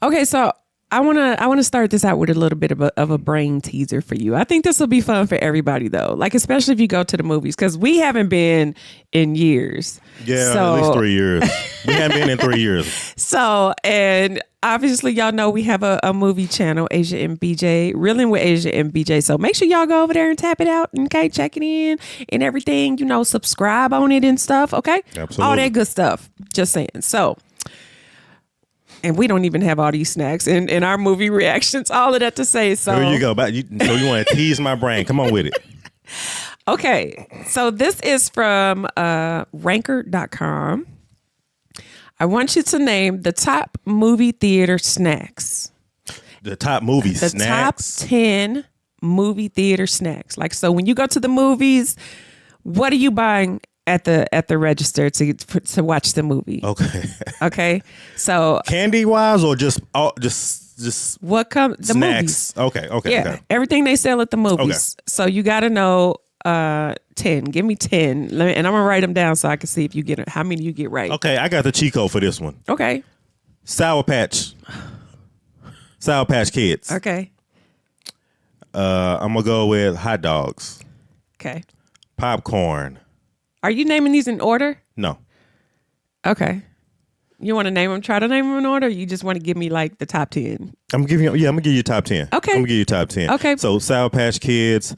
Okay, so I wanna start this out with a little bit of a brain teaser for you. I think this will be fun for everybody though, like especially if you go to the movies because we haven't been in years. Yeah, So, at least 3 years. We haven't been in 3 years. So, and obviously y'all know we have a movie channel, Asia and BJ, Reeling with Asia and BJ. So make sure y'all go over there and tap it out, okay? Check it in and everything, subscribe on it and stuff, okay? Absolutely. All that good stuff. Just saying. So, and we don't even have all these snacks in our movie reactions, all of that to say. So There you go. So you want to tease my brain. Come on with it. Okay, so this is from ranker.com. I want you to name the top movie theater snacks. The top movie The snacks. top 10 movie theater snacks. Like, so when you go to the movies, what are you buying at the register to watch the movie? Okay. Okay, so Candy wise or just what comes the snacks? movies? Okay. Yeah, Okay. everything they sell at the movies. So you got to know 10. Give me 10. And I'm gonna write them down so I can see if you get it. How many you get right? Okay, I got the cheat code for this one. Okay. Sour Patch Kids. Okay. I'm gonna go with hot dogs, Okay. popcorn. Are you naming these in order? No, Okay. You want to name them? Try to name them in order. Or you just want to give me like the top 10? I'm gonna give you top 10. Okay. I'm gonna give you top 10. Okay. So Sour Patch Kids,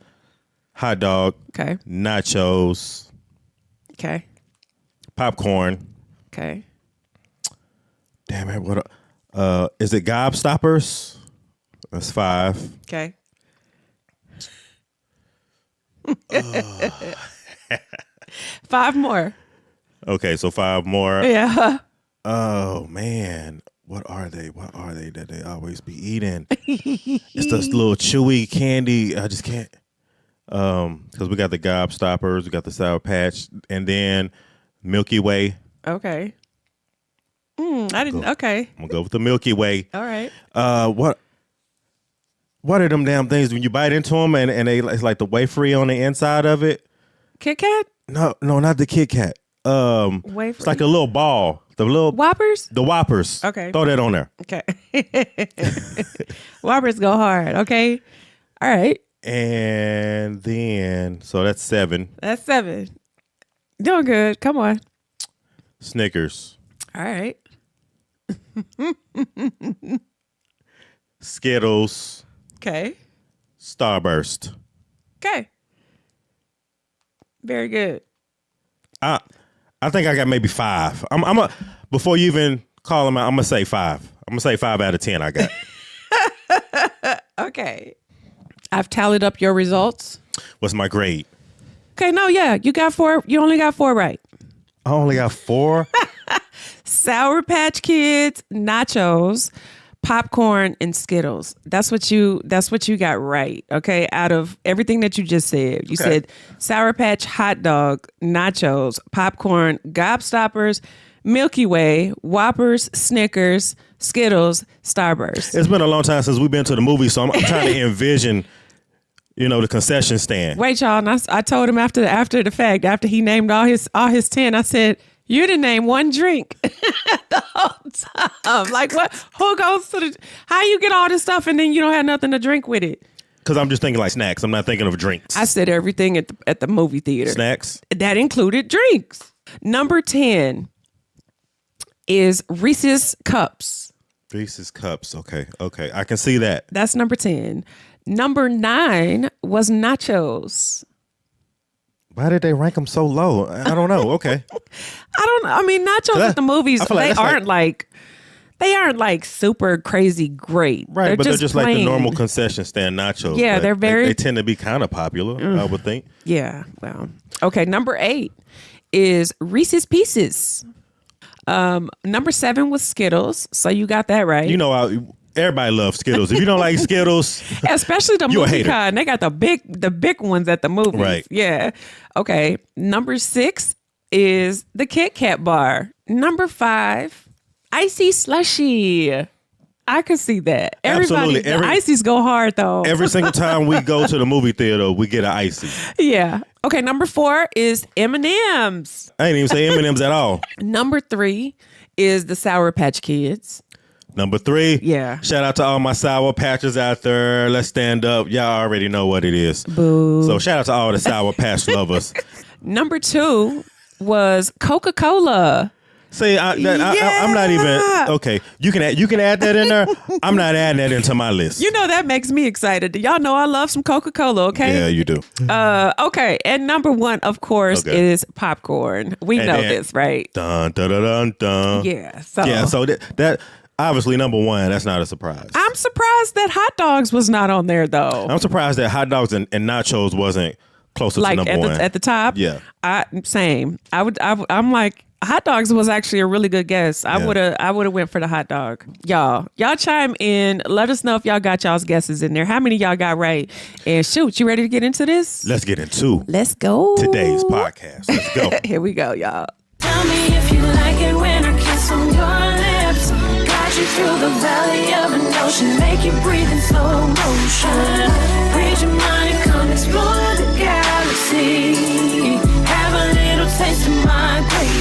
hot dog, Okay. nachos, Okay. popcorn. Okay. Damn it! What? Is it Gobstoppers? That's 5. Okay. 5 more. Okay, so 5 more. Yeah. Oh man, what are they? What are they that they always be eating? It's this little chewy candy. I just can't. Because we got the Gobstoppers, we got the Sour Patch, and then Milky Way. Okay. I didn't. Okay. I'm gonna go with the Milky Way. All right. What are them damn things when you bite into them and it's like the wafer on the inside of it? Kit Kat? No, not the Kit Kat. Wafer? It's like a little ball. The little Whoppers? The Whoppers. Okay. Throw that on there. Okay. Whoppers go hard. Okay. All right. And then so that's 7. That's 7. Doing good. Come on. Snickers. All right. Skittles. Okay. Starburst. Okay. Very good. I think I got maybe 5. Before you even call them out, I'm gonna say 5. I'm gonna say 5 out of 10 I got. Okay. I've tallied up your results. What's my grade? Okay, no, yeah. You got 4. You only got 4 right. I only got 4. Sour Patch Kids, nachos, popcorn, and Skittles. That's what you got right. Okay. Out of everything that you just said. You said Sour Patch, hot dog, nachos, popcorn, Gobstoppers, Milky Way, Whoppers, Snickers, Skittles, Starburst. It's been a long time since we've been to the movie, so I'm trying to envision, the concession stand. Wait, y'all. And I told him after the fact, after he named all his 10, I said, you didn't name one drink the whole time. Like what? Who goes to how you get all this stuff and then you don't have nothing to drink with it? Because I'm just thinking like snacks. I'm not thinking of drinks. I said everything at the movie theater. Snacks? That included drinks. Number 10 is Reese's Cups. Reese's Cups. Okay. I can see that. That's number 10. Number 9 was nachos. Why did they rank them so low? I don't know. Okay. I don't know. I mean, nachos at the movies, they aren't like super crazy great. Right, but they're just plain. like the normal concession stand nachos. Yeah, they're very... They tend to be kind of popular, I would think. Yeah, well. Okay, number 8 is Reese's Pieces. Number 7 was Skittles, so you got that right. Everybody loves Skittles. If you don't like Skittles, especially the movie kind, they got the big ones at the movies. Right. Yeah. Okay. Number 6 is the Kit Kat bar. Number 5, icy slushy. I could see that. Absolutely. The ices go hard though. Every single time we go to the movie theater, we get an icy. Yeah. Okay. Number 4 is M&M's. I ain't even say M&M's at all. Number 3 is the Sour Patch Kids. Number 3. Yeah. Shout out to all my Sour Patches out there. Let's stand up. Y'all already know what it is. Boo. So shout out to all the Sour Patch lovers. Number 2 was Coca-Cola. See, I'm not even okay. You can add that in there. I'm not adding that into my list. You know that makes me excited. Y'all know I love some Coca-Cola. Okay. Yeah, you do. Okay. And number 1, of course, is popcorn. We know this, right? Dun dun dun dun dun. Yeah. So that obviously number 1. That's not a surprise. I'm surprised that hot dogs was not on there though. I'm surprised that hot dogs and nachos wasn't closer to number 1 at the top. Yeah. Same. I'm like. Hot dogs was actually a really good guess. I would have went for the hot dog. Y'all chime in. Let us know if y'all got y'all's guesses in there. How many of y'all got right? And shoot, you ready to get into this? Let's get into Let's go. Today's podcast. Let's go. Here we go, y'all. Tell me if you like it when I kiss on your lips. Guide you through the valley of an ocean. Make you breathe in slow motion. Read your mind and come explore the galaxy. Have a little taste of my gravy.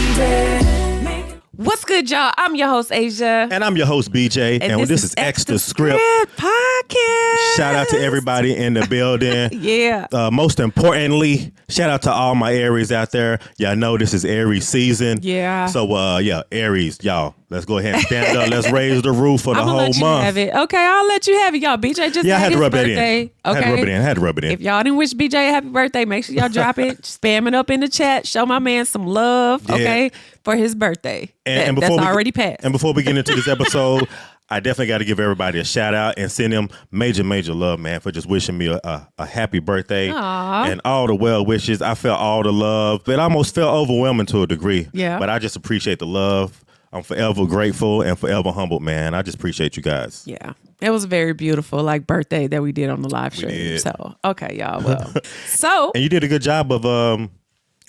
What's good, y'all? I'm your host, Asia. And I'm your host, BJ. And this is X the Script Podcast. Shout out to everybody in the building. Yeah. Most importantly, shout out to all my Aries out there. Y'all know this is Aries season. Yeah. So, Aries, y'all, let's go ahead and stand up. Let's raise the roof for the whole let you month. Have it. Okay, I'll let you have it, y'all. BJ just I had to rub birthday. that in. Okay. I had to rub it in. If y'all didn't wish BJ a happy birthday, make sure y'all drop it. Spam it up in the chat. Show my man some love, okay, for his birthday. And that's already passed. And before we get into this episode, I definitely got to give everybody a shout out and send them major love, man, for just wishing me a happy birthday. Aww. And all the well wishes. I felt all the love. It almost felt overwhelming to a degree. Yeah. But I just appreciate the love. I'm forever grateful and forever humbled, man. I just appreciate you guys. Yeah. It was a very beautiful birthday that we did on the live stream. did. So, okay, y'all. Well, so. And you did a good job of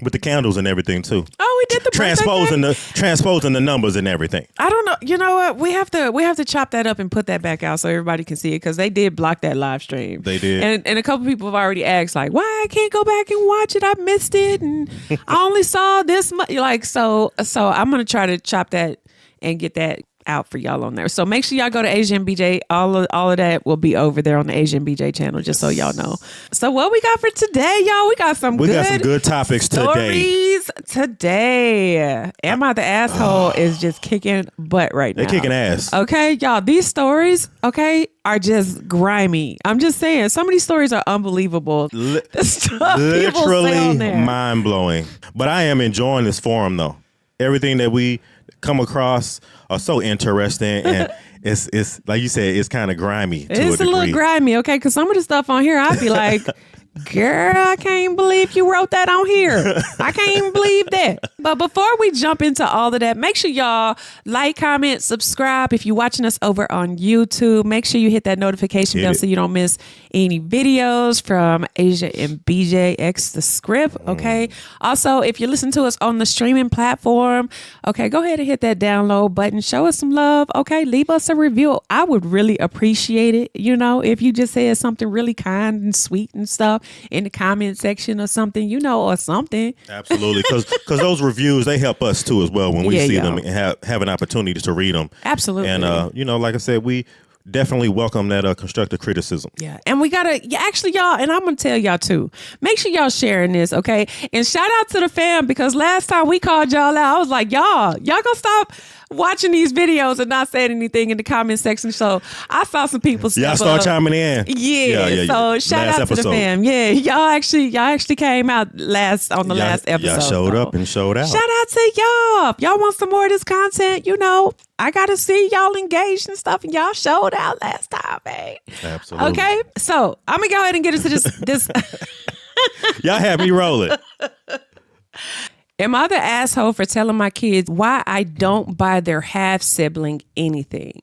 with the candles and everything too. Oh, we did the transposing the numbers and everything. I don't know. You know what? We have to chop that up and put that back out so everybody can see it because they did block that live stream. They did. And a couple people have already asked why I can't go back and watch it. I missed it and I only saw this much. So I'm gonna try to chop that and get that out for y'all on there. So make sure y'all go to Asian BJ. All of that will be over there on the Asian BJ channel, just so y'all know. So what we got for today, y'all? We got some good topics today. Am I the asshole is just kicking butt right now. They're kicking ass. Okay, y'all. These stories, are just grimy. I'm just saying, some of these stories are unbelievable. The stuff people say on there. Mind blowing. But I am enjoying this forum though. Everything that we come across are so interesting, and it's like you said, it's kind of grimy. It's a little grimy, okay? Because some of the stuff on here, I'd be like, girl, I can't believe you wrote that on here. I can't even believe that. But before we jump into all of that, make sure y'all like, comment, subscribe. If you're watching us over on YouTube, make sure you hit that notification bell so you don't miss any videos from Asia and BJ X the Script, okay? Also, if you listen to us on the streaming platform, okay, go ahead and hit that download button. Show us some love, okay? Leave us a review. I would really appreciate it, if you just said something really kind and sweet and stuff in the comment section or something, or something. Absolutely, because those reviews, they help us too as well when we see them and have an opportunity to read them. Absolutely. And like I said, we definitely welcome that constructive criticism. Yeah. And we gotta actually, y'all, and I'm gonna tell y'all too, make sure y'all sharing this, okay? And shout out to the fam, because last time we called y'all out, I was like, y'all gonna stop watching these videos and not saying anything in the comment section. So I saw some people y'all start chiming in. Yeah. So shout out to the fam. Yeah, y'all actually came out last episode. Y'all showed up and showed out. Shout out to y'all. If y'all want some more of this content, I gotta see y'all engaged and stuff, and y'all showed out last time, man. Absolutely. Okay, so I'm gonna go ahead and get into this. Y'all had me rolling. Am I the asshole for telling my kids why I don't buy their half sibling anything?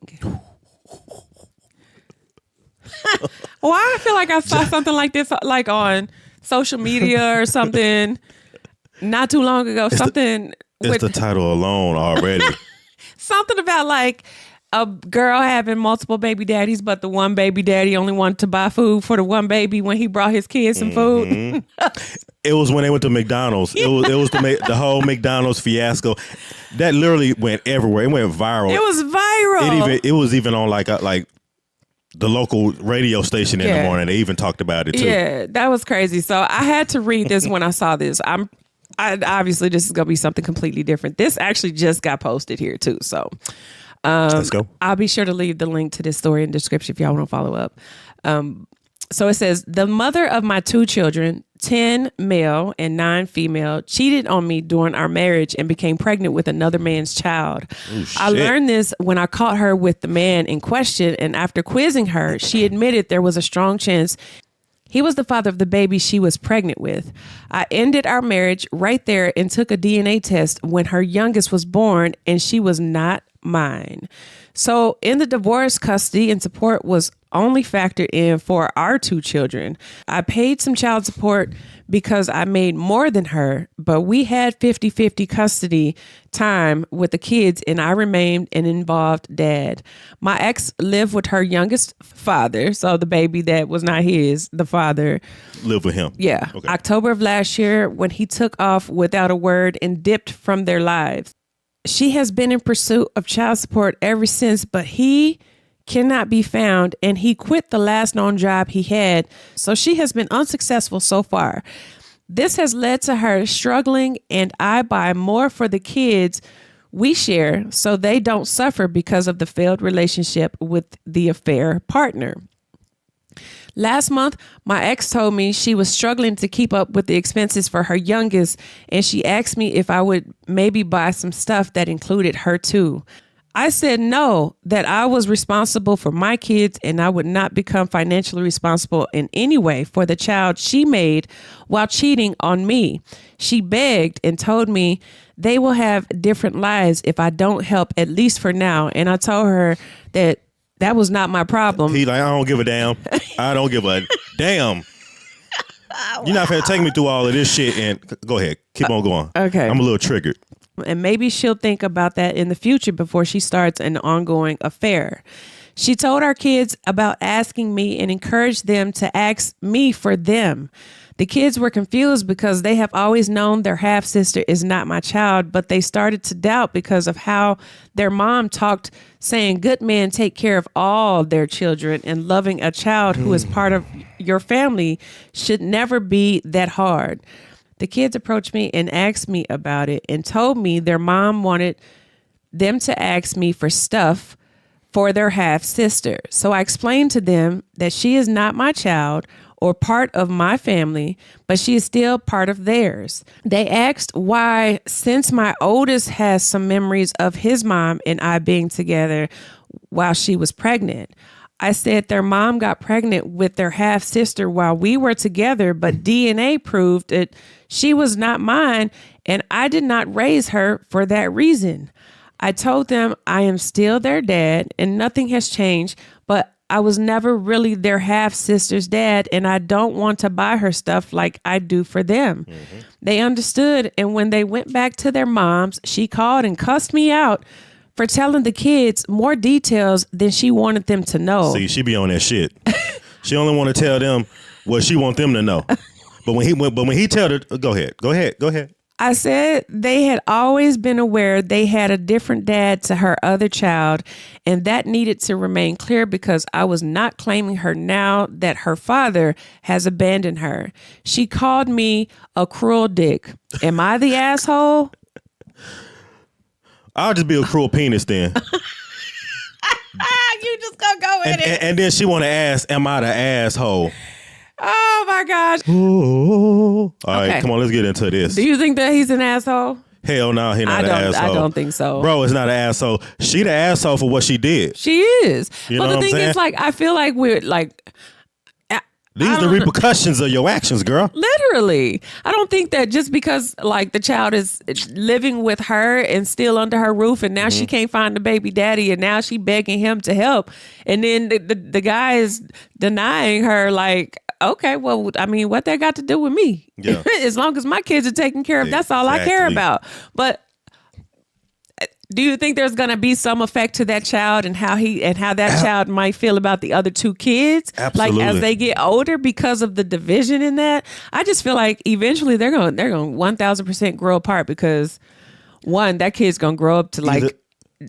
Why I feel like I saw something like this, on social media or something, not too long ago. It's the title alone already. Something about a girl having multiple baby daddies, but the one baby daddy only wanted to buy food for the one baby when he brought his kids some food. It was when they went to McDonald's. It was the whole McDonald's fiasco. That literally went everywhere. It went viral. It was viral. It was even on like the local radio station in the morning. They even talked about it too. Yeah, that was crazy. So I had to read this when I saw this. Obviously this is gonna be something completely different. This actually just got posted here too. So let's go. I'll be sure to leave the link to this story in the description if y'all want to follow up. So it says, the mother of my 2 children, 10 male and 9 female, cheated on me during our marriage and became pregnant with another man's child. Ooh, I learned this when I caught her with the man in question, and after quizzing her, she admitted there was a strong chance he was the father of the baby she was pregnant with. I ended our marriage right there and took a DNA test when her youngest was born, and she was not mine. So in the divorce, custody and support was only factored in for our 2 children. I paid some child support because I made more than her, but we had 50-50 custody time with the kids, and I remained an involved dad. My ex lived with her youngest father, so the baby that was not his, the father. Live with him. Yeah. Okay. October of last year, when he took off without a word and dipped from their lives. She has been in pursuit of child support ever since, but he cannot be found, and he quit the last known job he had, so she has been unsuccessful so far. This has led to her struggling, and I buy more for the kids we share so they don't suffer because of the failed relationship with the affair partner. Last month, my ex told me she was struggling to keep up with the expenses for her youngest, and she asked me if I would maybe buy some stuff that included her too. I said no, that I was responsible for my kids and I would not become financially responsible in any way for the child she made while cheating on me. She begged and told me they will have different lives if I don't help, at least for now. And I told her that was not my problem. He's like, I don't give a damn. I don't give a damn. You're not finna take me through all of this shit. And go ahead, keep on going. Okay. I'm a little triggered. And maybe she'll think about that in the future before she starts an ongoing affair. She told our kids about asking me and encouraged them to ask me for them. The kids were confused because they have always known their half-sister is not my child, but they started to doubt because of how their mom talked, saying good men take care of all their children, and loving a child who is part of your family should never be that hard. The kids approached me and asked me about it and told me their mom wanted them to ask me for stuff for their half-sister. So I explained to them that she is not my child or part of my family, but she is still part of theirs. They asked why, since my oldest has some memories of his mom and I being together while she was pregnant. I said their mom got pregnant with their half-sister while we were together, but DNA proved that she was not mine, and I did not raise her for that reason. I told them I am still their dad and nothing has changed, but I was never really their half-sister's dad, and I don't want to buy her stuff like I do for them. Mm-hmm. They understood, and when they went back to their moms, she called and cussed me out for telling the kids more details than she wanted them to know. See, she be on that shit. She only want to tell them what she want them to know. But when he tell her, go ahead. I said they had always been aware they had a different dad to her other child, and that needed to remain clear because I was not claiming her now that her father has abandoned her. She called me a cruel dick. Am I the asshole? I'll just be a cruel penis then. You just gonna go in it. And then she want to ask, am I the asshole? Oh my gosh. Ooh. All right, come on, let's get into this. Do you think that he's an asshole? Hell no, he's not an asshole. I don't think so. Bro, it's not an asshole. She the asshole for what she did. She is. You but know the what I'm thing saying? is, like, I feel like we're like, these are the repercussions of your actions, girl. Literally. I don't think that just because like the child is living with her and still under her roof and now she can't find the baby daddy and now she begging him to help. And then the guy is denying her like, okay, well, I mean, what that got to do with me? Yeah. As long as my kids are taken care of, that's all I care about. But Do you think there's going to be some effect to that child and how that child might feel about the other two kids? Absolutely. Like as they get older because of the division in that? I just feel like eventually they're going 1000% grow apart because one, that kid's going to grow up to like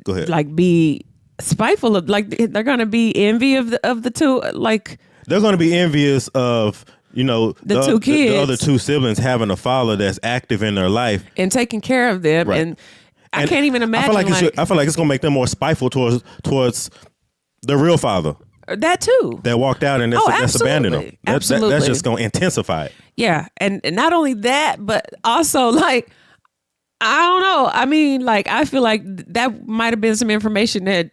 Go ahead. like be spiteful of, like they're going to be envy of the two, like they're going to be envious of, the two kids, the other two siblings having a father that's active in their life and taking care of them. Right. And I can't even imagine. I feel like it's gonna make them more spiteful towards the real father that too. that walked out and that's abandoned them. Absolutely. That's just gonna intensify it. Yeah, and not only that, but also like I don't know. I mean, like I feel like that might have been some information that.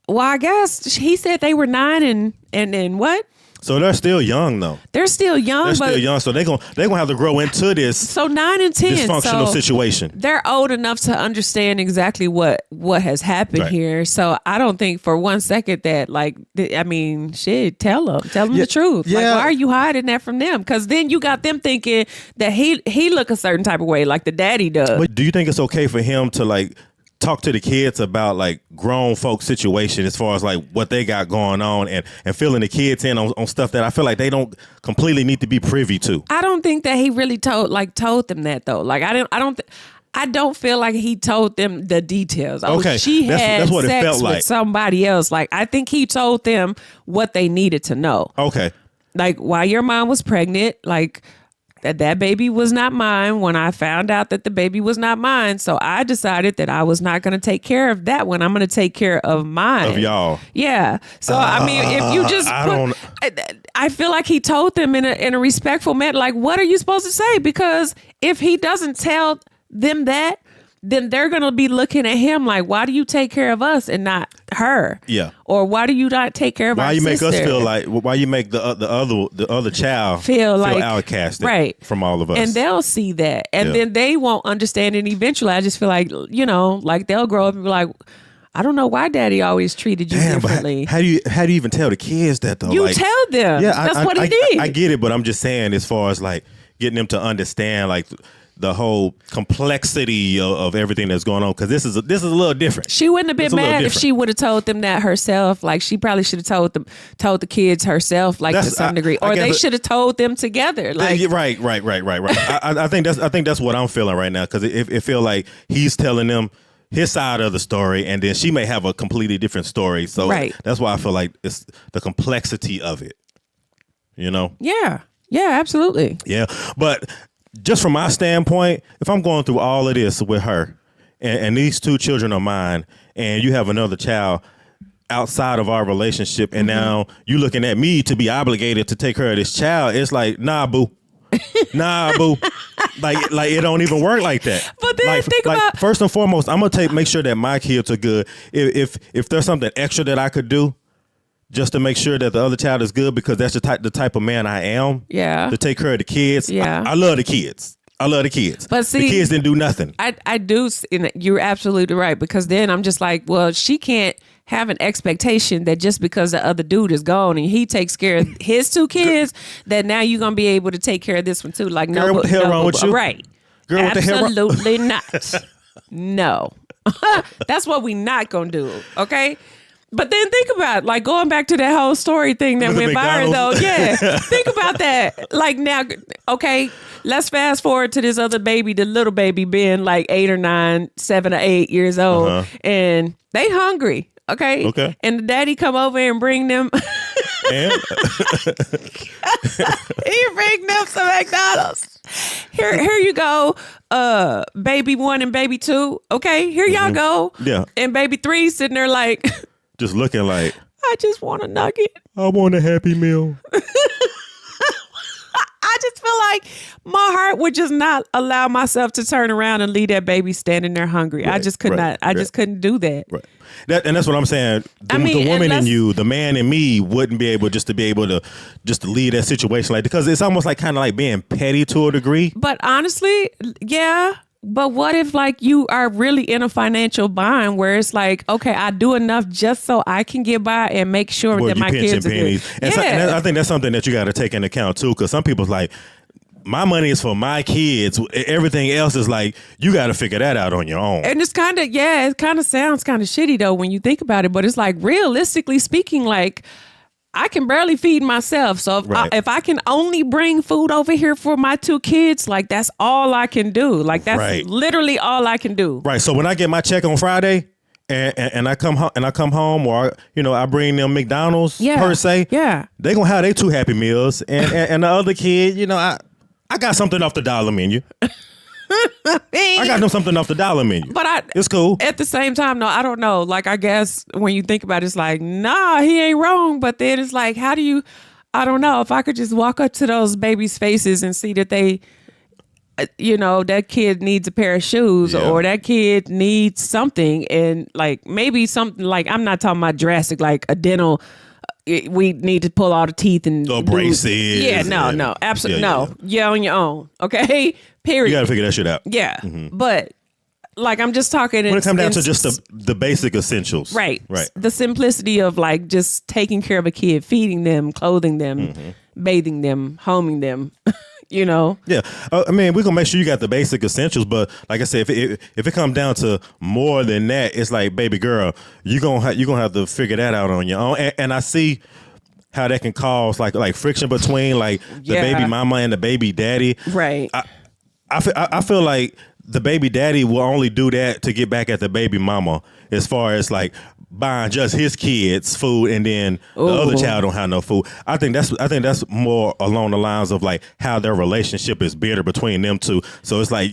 Well, I guess he said they were 9 and what? So they're still young though. They're still young. They're still young, so they're gonna have to grow into this. So 9 and 10 dysfunctional situation. They're old enough to understand exactly what has happened here. So I don't think for one second that shit. Tell them the truth. Yeah. Like, why are you hiding that from them? Because then you got them thinking that he look a certain type of way, like the daddy does. But do you think it's okay for him to like talk to the kids about like grown folk situation as far as like what they got going on and filling the kids in on stuff that I feel like they don't completely need to be privy to? I don't think that he really told them that though. Like I don't feel like he told them the details. Okay, She had that's what it sex felt like. with somebody else. Like I think he told them what they needed to know. Okay. Like while your mom was pregnant, like that baby was not mine when I found out that the baby was not mine. So I decided that I was not going to take care of that one. I'm going to take care of mine. Of y'all. Yeah. So, I mean, if you just I feel like he told them in a respectful manner, like, what are you supposed to say? Because if he doesn't tell them that, then they're going to be looking at him like, why do you take care of us and not her? Yeah. Or why do you not take care of our sister? Why you make the other child feel like outcasted right. from all of us? And they'll see that. And then they won't understand it eventually. I just feel like, like they'll grow up and be like, I don't know why daddy always treated you differently. How do you even tell the kids that though? You tell them. Yeah, that's what he did. I get it, but I'm just saying as far as like getting them to understand like the whole complexity of everything that's going on, because this is a little different. She wouldn't have been mad if she would have told them that herself. Like she probably should have told the kids herself, like to some degree, or they should have told them together. Like right. I think that's what I'm feeling right now, because it feel like he's telling them his side of the story, and then she may have a completely different story. So that's why I feel like it's the complexity of it. Yeah, absolutely. Yeah, but. Just from my standpoint, if I'm going through all of this with her and these two children are mine and you have another child outside of our relationship and now you looking at me to be obligated to take care of this child, it's like, nah, boo. Nah, boo. Like it don't even work like that. But then think about first and foremost, I'm gonna make sure that my kids are good. If there's something extra that I could do just to make sure that the other child is good, because that's the type of man I am. Yeah. To take care of the kids. Yeah. I love the kids. But see, the kids didn't do nothing. I do. You're absolutely right, because then I'm just like, well, she can't have an expectation that just because the other dude is gone and he takes care of his two kids, that now you're gonna be able to take care of this one too. Like, girl, no, what the hell wrong with you? Right. Girl, what the hell wrong? Absolutely not. No. That's what we not gonna do. Okay. But then think about it, like going back to that whole story thing that went viral though. Yeah. Think about that. Like now, okay, let's fast forward to this other baby, the little baby being like 8 or 9, 7 or 8 years old. And they hungry. Okay. And the daddy come over and bring them. And? He bring them some McDonald's. Here you go, baby 1 and baby 2. Okay, here y'all go. Yeah. And baby 3 sitting there like, just looking like, I just want a nugget. I want a Happy Meal. I just feel like my heart would just not allow myself to turn around and leave that baby standing there hungry. I just could not. I just couldn't do that. Right. And that's what I'm saying. The woman in you, the man in me, wouldn't be able to leave that situation like, because it's almost like kind of like being petty to a degree. But honestly, yeah. But what if like you are really in a financial bind where it's like, okay, I do enough just so I can get by and make sure that my kids are good. And I think that's something that you got to take into account too, because some people's like, my money is for my kids. Everything else is like, you got to figure that out on your own. And it's kind of, it kind of sounds kind of shitty though when you think about it, but it's like realistically speaking, like I can barely feed myself. So if I can only bring food over here for my 2 kids, like that's all I can do. Like that's literally all I can do. Right. So when I get my check on Friday and I come home or, I bring them McDonald's per se, they going to have their 2 Happy Meals. And the other kid, I got something off the dollar menu. I got them something off the dollar menu. But it's cool. At the same time, no, I don't know. Like, I guess when you think about it, it's like, nah, he ain't wrong. But then it's like, how do you, I don't know. If I could just walk up to those babies' faces and see that they, that kid needs a pair of shoes or that kid needs something. And like, maybe something like, I'm not talking about drastic, like a dental, we need to pull all the teeth and braces. Yeah, no, absolutely no. You're on your own, okay? Period. You got to figure that shit out. Yeah, but like I'm just talking. When it comes down to just the basic essentials, right? The simplicity of like just taking care of a kid, feeding them, clothing them, bathing them, homing them. Yeah, I mean, we're gonna make sure you got the basic essentials, but like I said, if it comes down to more than that, it's like, baby girl, you're gonna have to figure that out on your own. And I see how that can cause like friction between like the baby mama and the baby daddy. Right. I feel like the baby daddy will only do that to get back at the baby mama, as far as like buying just his kids food and then the other child don't have no food. I think that's more along the lines of like how their relationship is bitter between them two. So it's like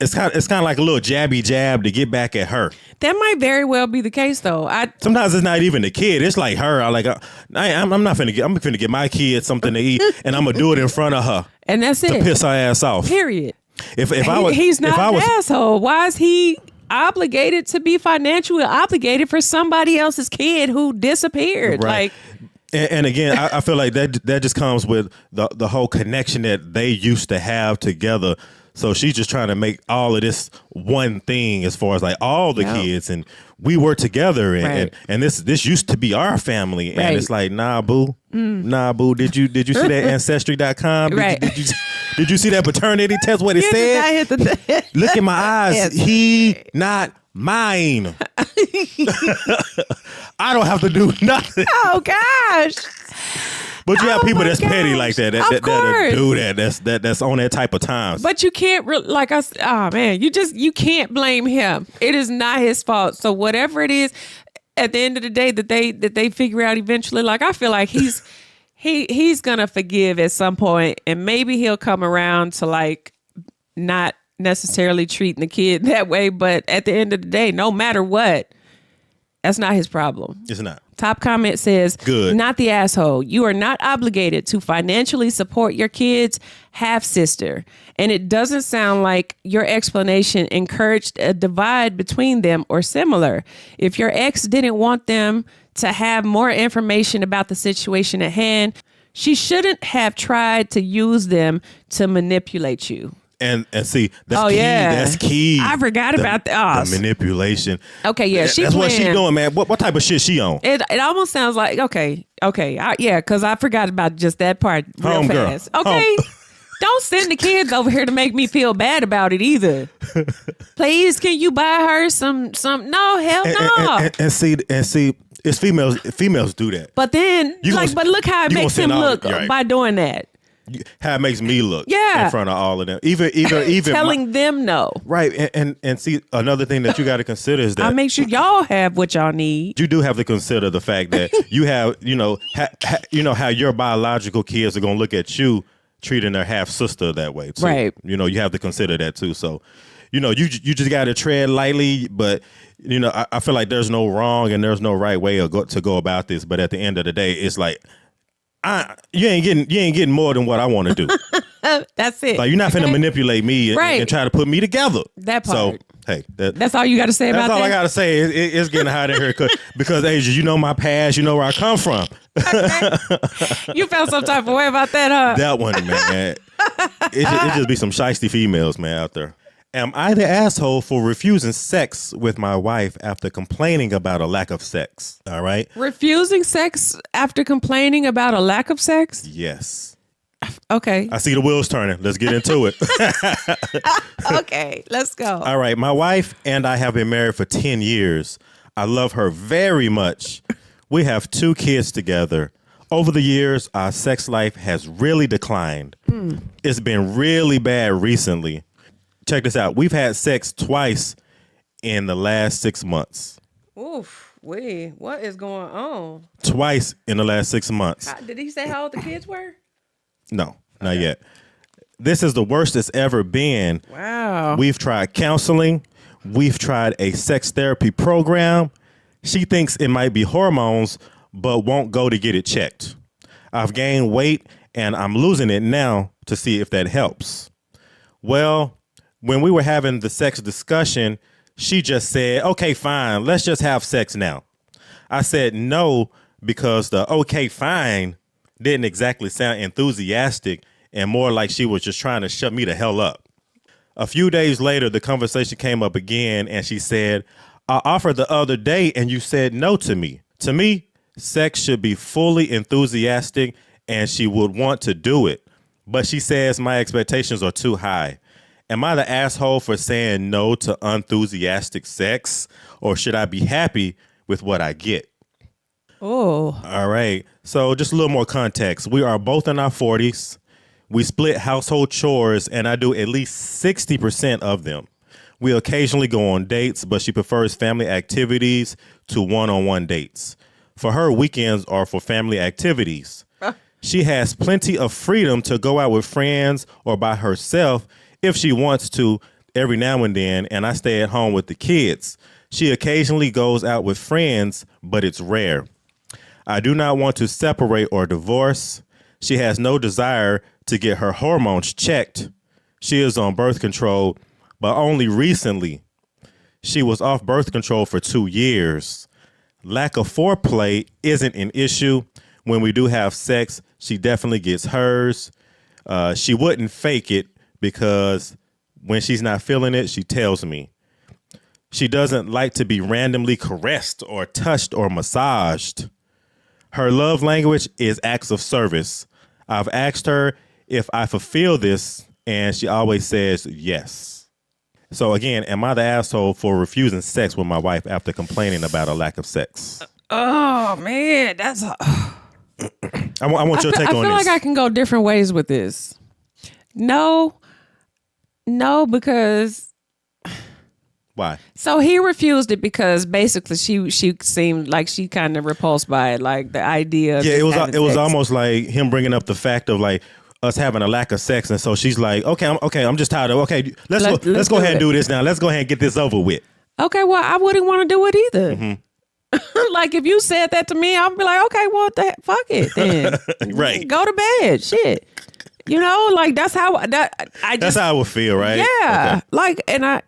it's kind of like a little jabby jab to get back at her. That might very well be the case though. Sometimes it's not even the kid. It's like her. I'm finna get my kid something to eat and I'm gonna do it in front of her. And that's it. To piss her ass off. Period. He's not an asshole. Why is he obligated to be financially obligated for somebody else's kid who disappeared? Right. Like, and again, I feel like that just comes with the whole connection that they used to have together. So she's just trying to make all of this one thing, as far as like all the kids, and we were together, and this used to be our family, and it's like, nah, boo. Did you see that Ancestry.com? Did you see that paternity test? What it said? Look in my eyes. Yes. He not mine. I don't have to do nothing. Oh gosh. But you have people that's petty like that do that. That's on that type of time. But you can't you can't blame him. It is not his fault. So whatever it is, at the end of the day that they figure out eventually, like I feel like he's gonna forgive at some point, and maybe he'll come around to like not necessarily treating the kid that way. But at the end of the day, no matter what, that's not his problem. It's not. Top comment says, good. Not the asshole. You are not obligated to financially support your kid's half-sister. And it doesn't sound like your explanation encouraged a divide between them or similar. If your ex didn't want them to have more information about the situation at hand, she shouldn't have tried to use them to manipulate you. And see, that's key. Yeah. That's key. I forgot about that. The manipulation. Okay, yeah. That's what she doing, man. What type of shit she on? It almost sounds like, okay. Because I forgot about just that part real fast. Girl. Okay. Don't send the kids over here to make me feel bad about it either. Please, can you buy her some? No, hell no. And see, it's females. Females do that. But then, but look how it makes him look by doing that. How it makes me look in front of all of them. Even telling them no. Right. And see, another thing that you got to consider is that I make sure y'all have what y'all need. You do have to consider the fact that you have, how your biological kids are going to look at you treating their half sister that way too. Right. You have to consider that too. So, you just got to tread lightly, but I feel like there's no wrong and there's no right way to go about this. But at the end of the day, it's like, you ain't getting more than what I want to do. That's it. Like, you're not finna manipulate me and try to put me together. That part. So hey, that's all you got to say about that. That's all I got to say. It's getting hot in here because Asia, you know my past, you know where I come from. Okay. You felt some type of way about that, huh? That one, man. It just be some shiesty females, man, out there. Am I the asshole for refusing sex with my wife after complaining about a lack of sex? All right. Refusing sex after complaining about a lack of sex? Yes. Okay. I see the wheels turning. Let's get into it. Okay, let's go. All right. My wife and I have been married for 10 years. I love her very much. We have 2 kids together. Over the years, our sex life has really declined. It's been really bad recently. Check this out. We've had sex twice in the last 6 months. Oof, what is going on? Twice in the last 6 months. Did he say how old the kids were? No, not yet. This is the worst it's ever been. Wow. We've tried counseling. We've tried a sex therapy program. She thinks it might be hormones, but won't go to get it checked. I've gained weight and I'm losing it now to see if that helps. Well, when we were having the sex discussion, she just said, okay, fine, let's just have sex now. I said no because the okay, fine didn't exactly sound enthusiastic and more like she was just trying to shut me the hell up. A few days later, the conversation came up again and she said, I offered the other day and you said no to me. To me, sex should be fully enthusiastic and she would want to do it. But she says my expectations are too high. Am I the asshole for saying no to enthusiastic sex, or should I be happy with what I get? Oh. All right. So just a little more context. We are both in our 40s. We split household chores, and I do at least 60% of them. We occasionally go on dates, but she prefers family activities to one-on-one dates. For her, weekends are for family activities. She has plenty of freedom to go out with friends or by herself if she wants to every now and then, and I stay at home with the kids. She occasionally goes out with friends, but it's rare. I do not want to separate or divorce. She has no desire to get her hormones checked. She is on birth control, but only recently. She was off birth control for 2 years. Lack of foreplay isn't an issue. When we do have sex, she definitely gets hers. She wouldn't fake it because when she's not feeling it, she tells me. She doesn't like to be randomly caressed or touched or massaged. Her love language is acts of service. I've asked her if I fulfill this, and she always says yes. So again, am I the asshole for refusing sex with my wife after complaining about a lack of sex? Oh man, that's. I want your take on this. I feel like I can go different ways with this. No, because. Why? So he refused it because basically she seemed like she kind of repulsed by it, like the idea. Of it was sex. almost like him bringing up the fact of like us having a lack of sex, and so she's like, I'm just tired of. Okay, let's go ahead and do this now. Let's go ahead and get this over with. Okay, well, I wouldn't want to do it either. Mm-hmm. Like if you said that to me, I'd be like, okay, well, fuck it then. Right. Go to bed. Shit. You know, like that's how that's how I would feel, right? Yeah. Okay. Like,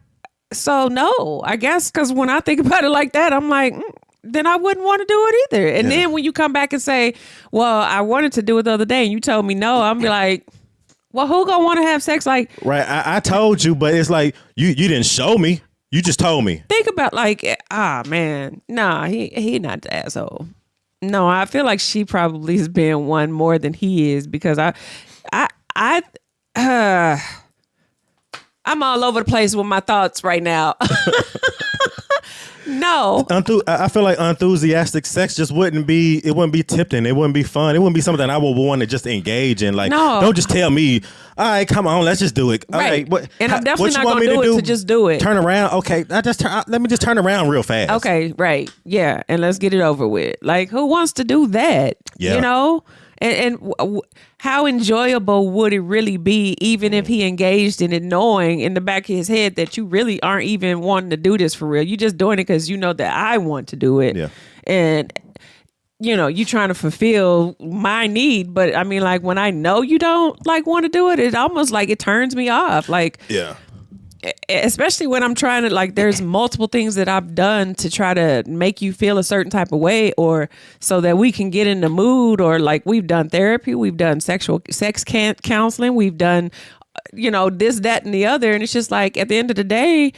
so no, I guess because when I think about it like that, I'm like, then I wouldn't want to do it either. And then when you come back and say, well, I wanted to do it the other day and you told me no, I'm be like, well, who gonna want to have sex? Like, right. I told you, but it's like, you didn't show me. You just told me. Think about like, man, nah, he not the asshole. No, I feel like she probably has been one more than he is because I'm all over the place with my thoughts right now. No. I feel like enthusiastic sex just wouldn't be tempting. It wouldn't be fun. It wouldn't be something I would want to just engage in. Like, no. Don't just tell me, all right, come on, let's just do it. Right. All right, and I'm definitely not going to do it to just do it. Turn around. Okay, let me just turn around real fast. Okay, right. Yeah, and let's get it over with. Like, who wants to do that? Yeah. You know? And how enjoyable would it really be, even if he engaged in it, knowing in the back of his head that you really aren't even wanting to do this for real? You're just doing it because you know that I want to do it. Yeah. And, you know, you trying to fulfill my need. But I mean, like, when I know you don't like want to do it, it almost like it turns me off. Like, yeah. Especially when I'm trying to, like, there's multiple things that I've done to try to make you feel a certain type of way, or so that we can get in the mood, or like we've done therapy, we've done sex counseling, we've done, you know, this, that, and the other. And it's just like, at the end of the day,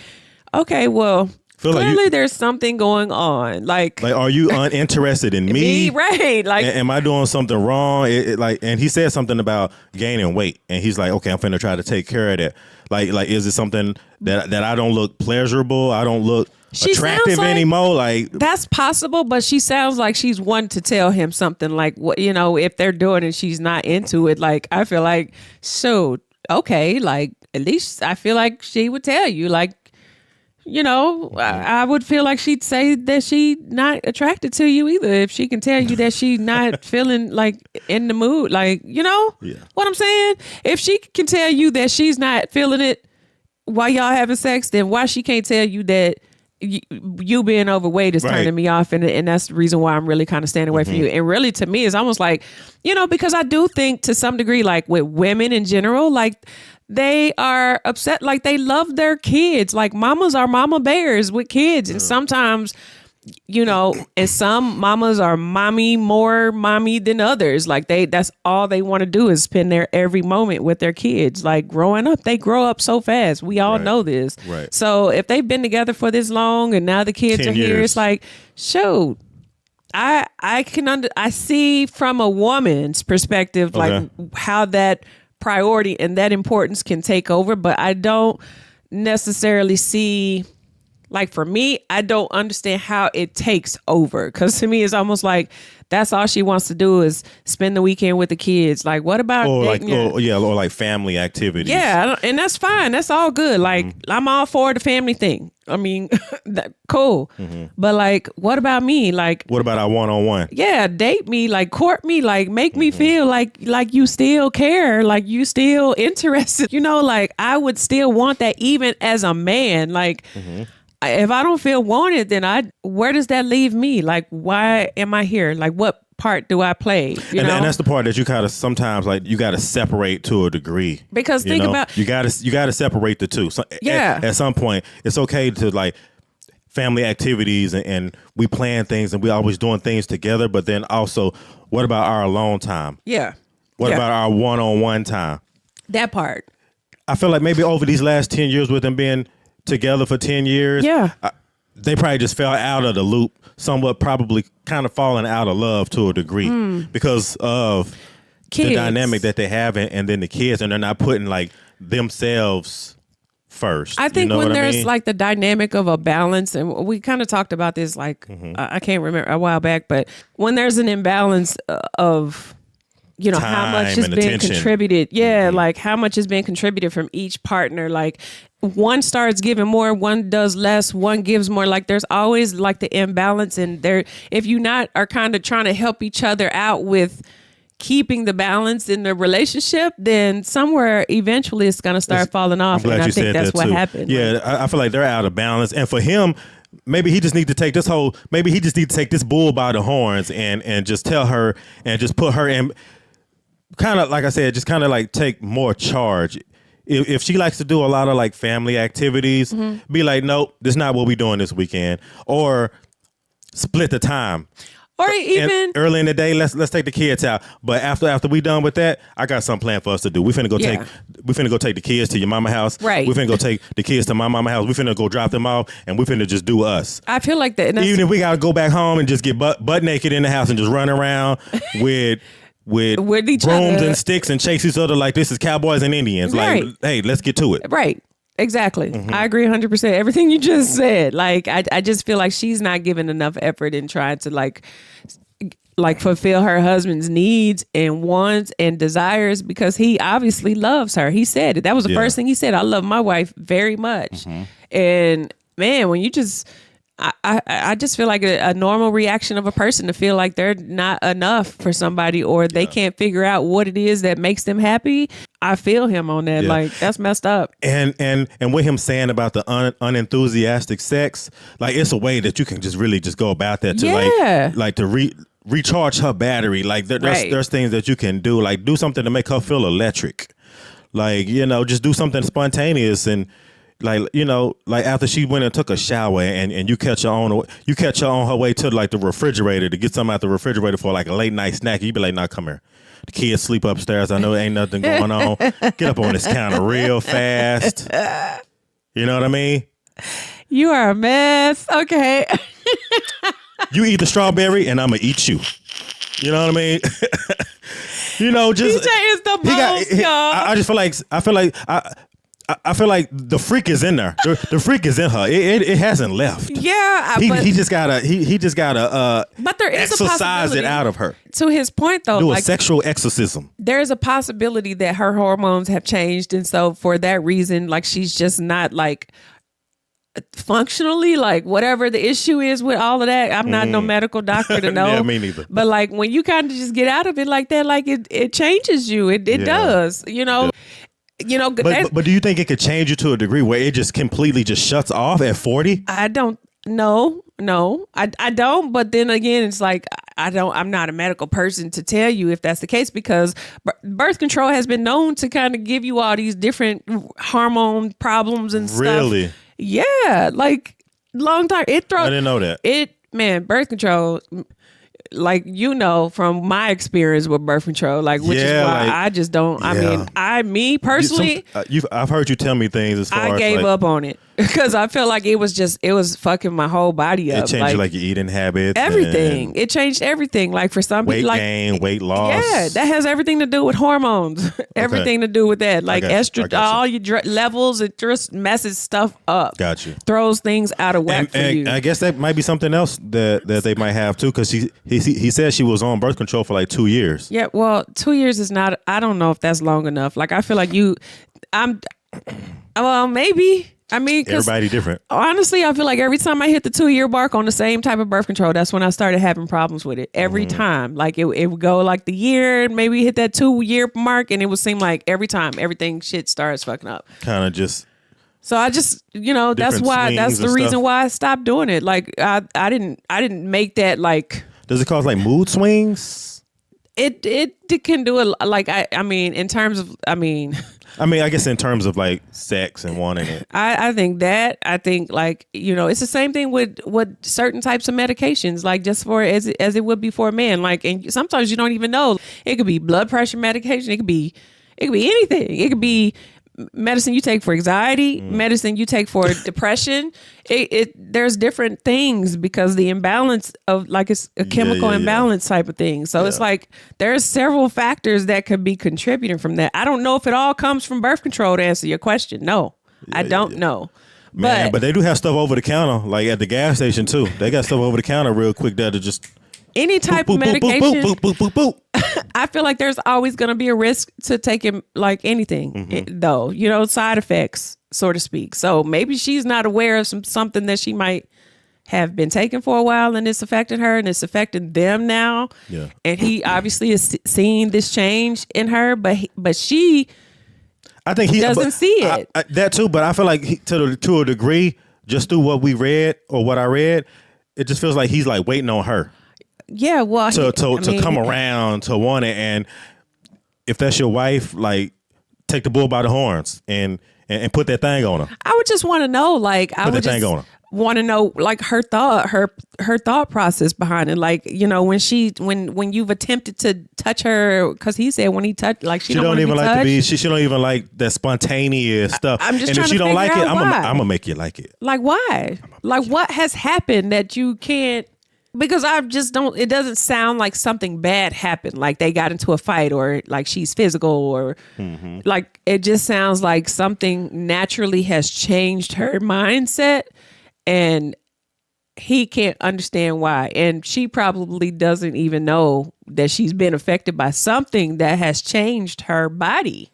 okay, well, Feel like clearly there's something going on. Like are you uninterested in me? Right. Like, am I doing something wrong? And he said something about gaining weight, and he's like, okay, I'm finna try to take care of that. Like, is it something that I don't look pleasurable? I don't look attractive anymore? Like, that's possible, but she sounds like she's one to tell him something like, what, you know, if they're doing it, she's not into it. Like, I feel like, so, okay, like, at least I feel like she would tell you, like, you know, I would feel like she'd say that she not attracted to you either if she can tell you that she not feeling like in the mood, like, you know what I'm saying? If she can tell you that she's not feeling it while y'all having sex, then why she can't tell you that you being overweight is turning me off, and that's the reason why I'm really kind of staying away from you. And really, to me, it's almost like, you know, because I do think to some degree, like with women in general, like they are upset, like they love their kids, like mamas are mama bears with kids, and sometimes, you know, and some mamas are more mommy than others. Like that's all they want to do is spend their every moment with their kids. Like growing up, they grow up so fast. We all know this. Right. So if they've been together for this long and now the kids are here, it's like, shoot, I see from a woman's perspective, like how that priority and that importance can take over, but I don't necessarily see, like for me, I don't understand how it takes over, because to me it's almost like that's all she wants to do is spend the weekend with the kids. Like, what about or like family activities? Yeah, and that's fine. That's all good. Like, I'm all for the family thing. I mean, cool. But like, what about me? Like, what about our one-on-one? Yeah, date me, like court me, like make me feel like you still care, like you still interested. You know, like I would still want that even as a man. Like, if I don't feel wanted, then where does that leave me? Like, why am I here? Like, what part do I play? You know? And that's the part that you kind of sometimes like you got to separate to a degree, because think about you got to separate the two. So at some point, it's okay to like family activities and we plan things and we always doing things together. But then also, what about our alone time? Yeah. What about our one-on-one time? That part. I feel like maybe over these last 10 years with them being together for 10 years, they probably just fell out of the loop, somewhat probably kind of falling out of love to a degree because of the dynamic that they have and then the kids, and they're not putting like themselves first. I think when there's like the dynamic of a balance, and we kind of talked about this like I can't remember, a while back, but when there's an imbalance of, you know, how much has been contributed. Yeah, like how much has been contributed from each partner. Like one starts giving more, one does less, one gives more. Like there's always like the imbalance, and if you are kind of trying to help each other out with keeping the balance in the relationship, then somewhere eventually it's going to start falling off. And I think that's what happened. Yeah, I feel like they're out of balance. And for him, maybe he just needs to take this bull by the horns and just tell her and just put her in, kind of like I said, just kind of like take more charge. If she likes to do a lot of like family activities, be like, nope, this is not what we doing this weekend. Or split the time. Or even early in the day, let's take the kids out. But after we done with that, I got something planned for us to do. We finna go take the kids to your mama house. Right. We finna go take the kids to my mama house. We finna go drop them off, and we finna just do us. I feel like that. Even if we gotta go back home and just get butt naked in the house and just run around with each brooms other and sticks and chase each other like this is cowboys and Indians. Right. Like, hey, let's get to it. Right. Exactly. I agree 100%. Everything you just said. Like, I just feel like she's not giving enough effort in trying to like fulfill her husband's needs and wants and desires, because he obviously loves her. He said it. That was the first thing he said. I love my wife very much. And man, when you just, I just feel like a normal reaction of a person to feel like they're not enough for somebody, or they can't figure out what it is that makes them happy. I feel him on that. Like, that's messed up. And with him saying about the unenthusiastic sex, like it's a way that you can just really just go about that to like to recharge her battery. Like there's things that you can do, like do something to make her feel electric. Like, you know, just do something spontaneous. And like, you know, like after she went and took a shower and you catch her on her way to like the refrigerator to get something out the refrigerator for like a late night snack. You be like, nah, come here. The kids sleep upstairs. I know ain't nothing going on. Get up on this counter real fast. You know what I mean? You are a mess. Okay. You eat the strawberry, and I'm gonna eat you. You know what I mean? You know, just DJ is the most, y'all. I just feel like the freak is in there. The freak is in her. It hasn't left. Yeah, He just gotta but there is exercise it out of her. To his point, though, Do like, a sexual exorcism. there is a possibility that her hormones have changed, and so for that reason, like, she's just not like functionally, like, whatever the issue is with all of that. I'm not no medical doctor to know. Yeah, me neither. But like, when you kind of just get out of it like that, like, it changes you. It does. You know. You know, but do you think it could change you to a degree where it just completely just shuts off at 40? I don't know. No, I don't. But then again, it's like, I'm not a medical person to tell you if that's the case, because birth control has been known to kind of give you all these different hormone problems and stuff. Really? Yeah. Like, long time. I didn't know that. Man, birth control, like, you know, from my experience with birth control, like, which is why I just don't. I mean, me personally, I've heard you tell me things as far as I gave up on it because I felt like it was fucking my whole body up. It changed like your eating habits, everything. It changed everything. Like, for some people, like, weight gain, weight loss. Yeah, that has everything to do with hormones. Everything to do with that. Like, estrogen, all your levels, it just messes stuff up. Got you. Throws things out of whack for you. I guess that might be something else that they might have too, because he said she was on birth control for like 2 years. Yeah, well, 2 years is not. I don't know if that's long enough. Like, I feel like maybe. I mean, everybody different. Honestly, I feel like every time I hit the 2-year mark on the same type of birth control, that's when I started having problems with it. Every time, like, it would go like the year, maybe hit that 2-year mark, and it would seem like every time everything shit starts fucking up. Kind of just. So I just, you know, that's the reason why I stopped doing it. Like, I didn't make that, like. Does it cause like mood swings? It can do it. Like, I mean, in terms of, I guess in terms of like sex and wanting it. I think like, you know, it's the same thing with certain types of medications, like, just for as it would be for a man. Like, and sometimes you don't even know. It could be blood pressure medication. It could be anything. It could be medicine you take for anxiety, medicine you take for depression. There's different things because the imbalance of, like, it's a chemical imbalance type of thing. So it's like there's several factors that could be contributing from that. I don't know if it all comes from birth control, to answer your question. No, I don't know. Man, but they do have stuff over the counter, like at the gas station too. They got stuff over the counter real quick that'll just any type of medication. Boop, boop, boop, boop, boop. I feel like there's always going to be a risk to taking, like, anything, though, you know, side effects, so to speak. So maybe she's not aware of something that she might have been taking for a while, and it's affected her, and it's affecting them now. Yeah. And he obviously is seeing this change in her, but she, I think he doesn't see it. That too, but I feel like to a degree, just through what we read or what I read, it just feels like he's like waiting on her. Yeah, well, to come around to want it, and if that's your wife, like, take the bull by the horns and put that thing on her. I would just want to know, like, want to know, like, her thought process behind it. Like, you know, when you've attempted to touch her, because he said when he touched, like, she don't even like to be. She don't even like that spontaneous stuff. I'm just and trying if she to don't like it, I'm gonna make you like it. Like, why? Like, what has happened that you can't? Because I just don't, it doesn't sound like something bad happened. Like, they got into a fight, or like she's physical, or like, it just sounds like something naturally has changed her mindset, and he can't understand why. And she probably doesn't even know that she's been affected by something that has changed her body.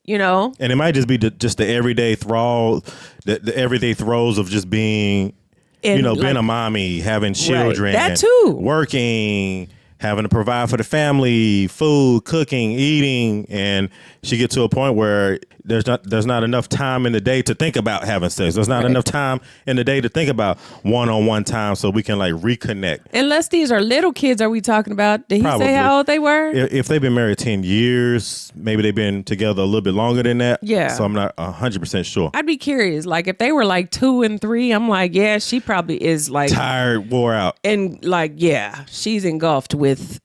You know? And it might just be just the everyday thrall, the everyday throes of just being, you know, being a mommy, having children, right. That too, working, having to provide for the family, food, cooking, eating, and she gets to a point where there's not enough time in the day to think about having sex. There's not enough time in the day to think about one-on-one time, so we can, like, reconnect. Unless these are little kids, are we talking about? Did he say how old they were? If they've been married 10 years, maybe they've been together a little bit longer than that. Yeah. So I'm not 100% sure. I'd be curious. Like, if they were like 2 and 3, I'm like, yeah, she probably is, like, tired, wore out. And, like, yeah, she's engulfed with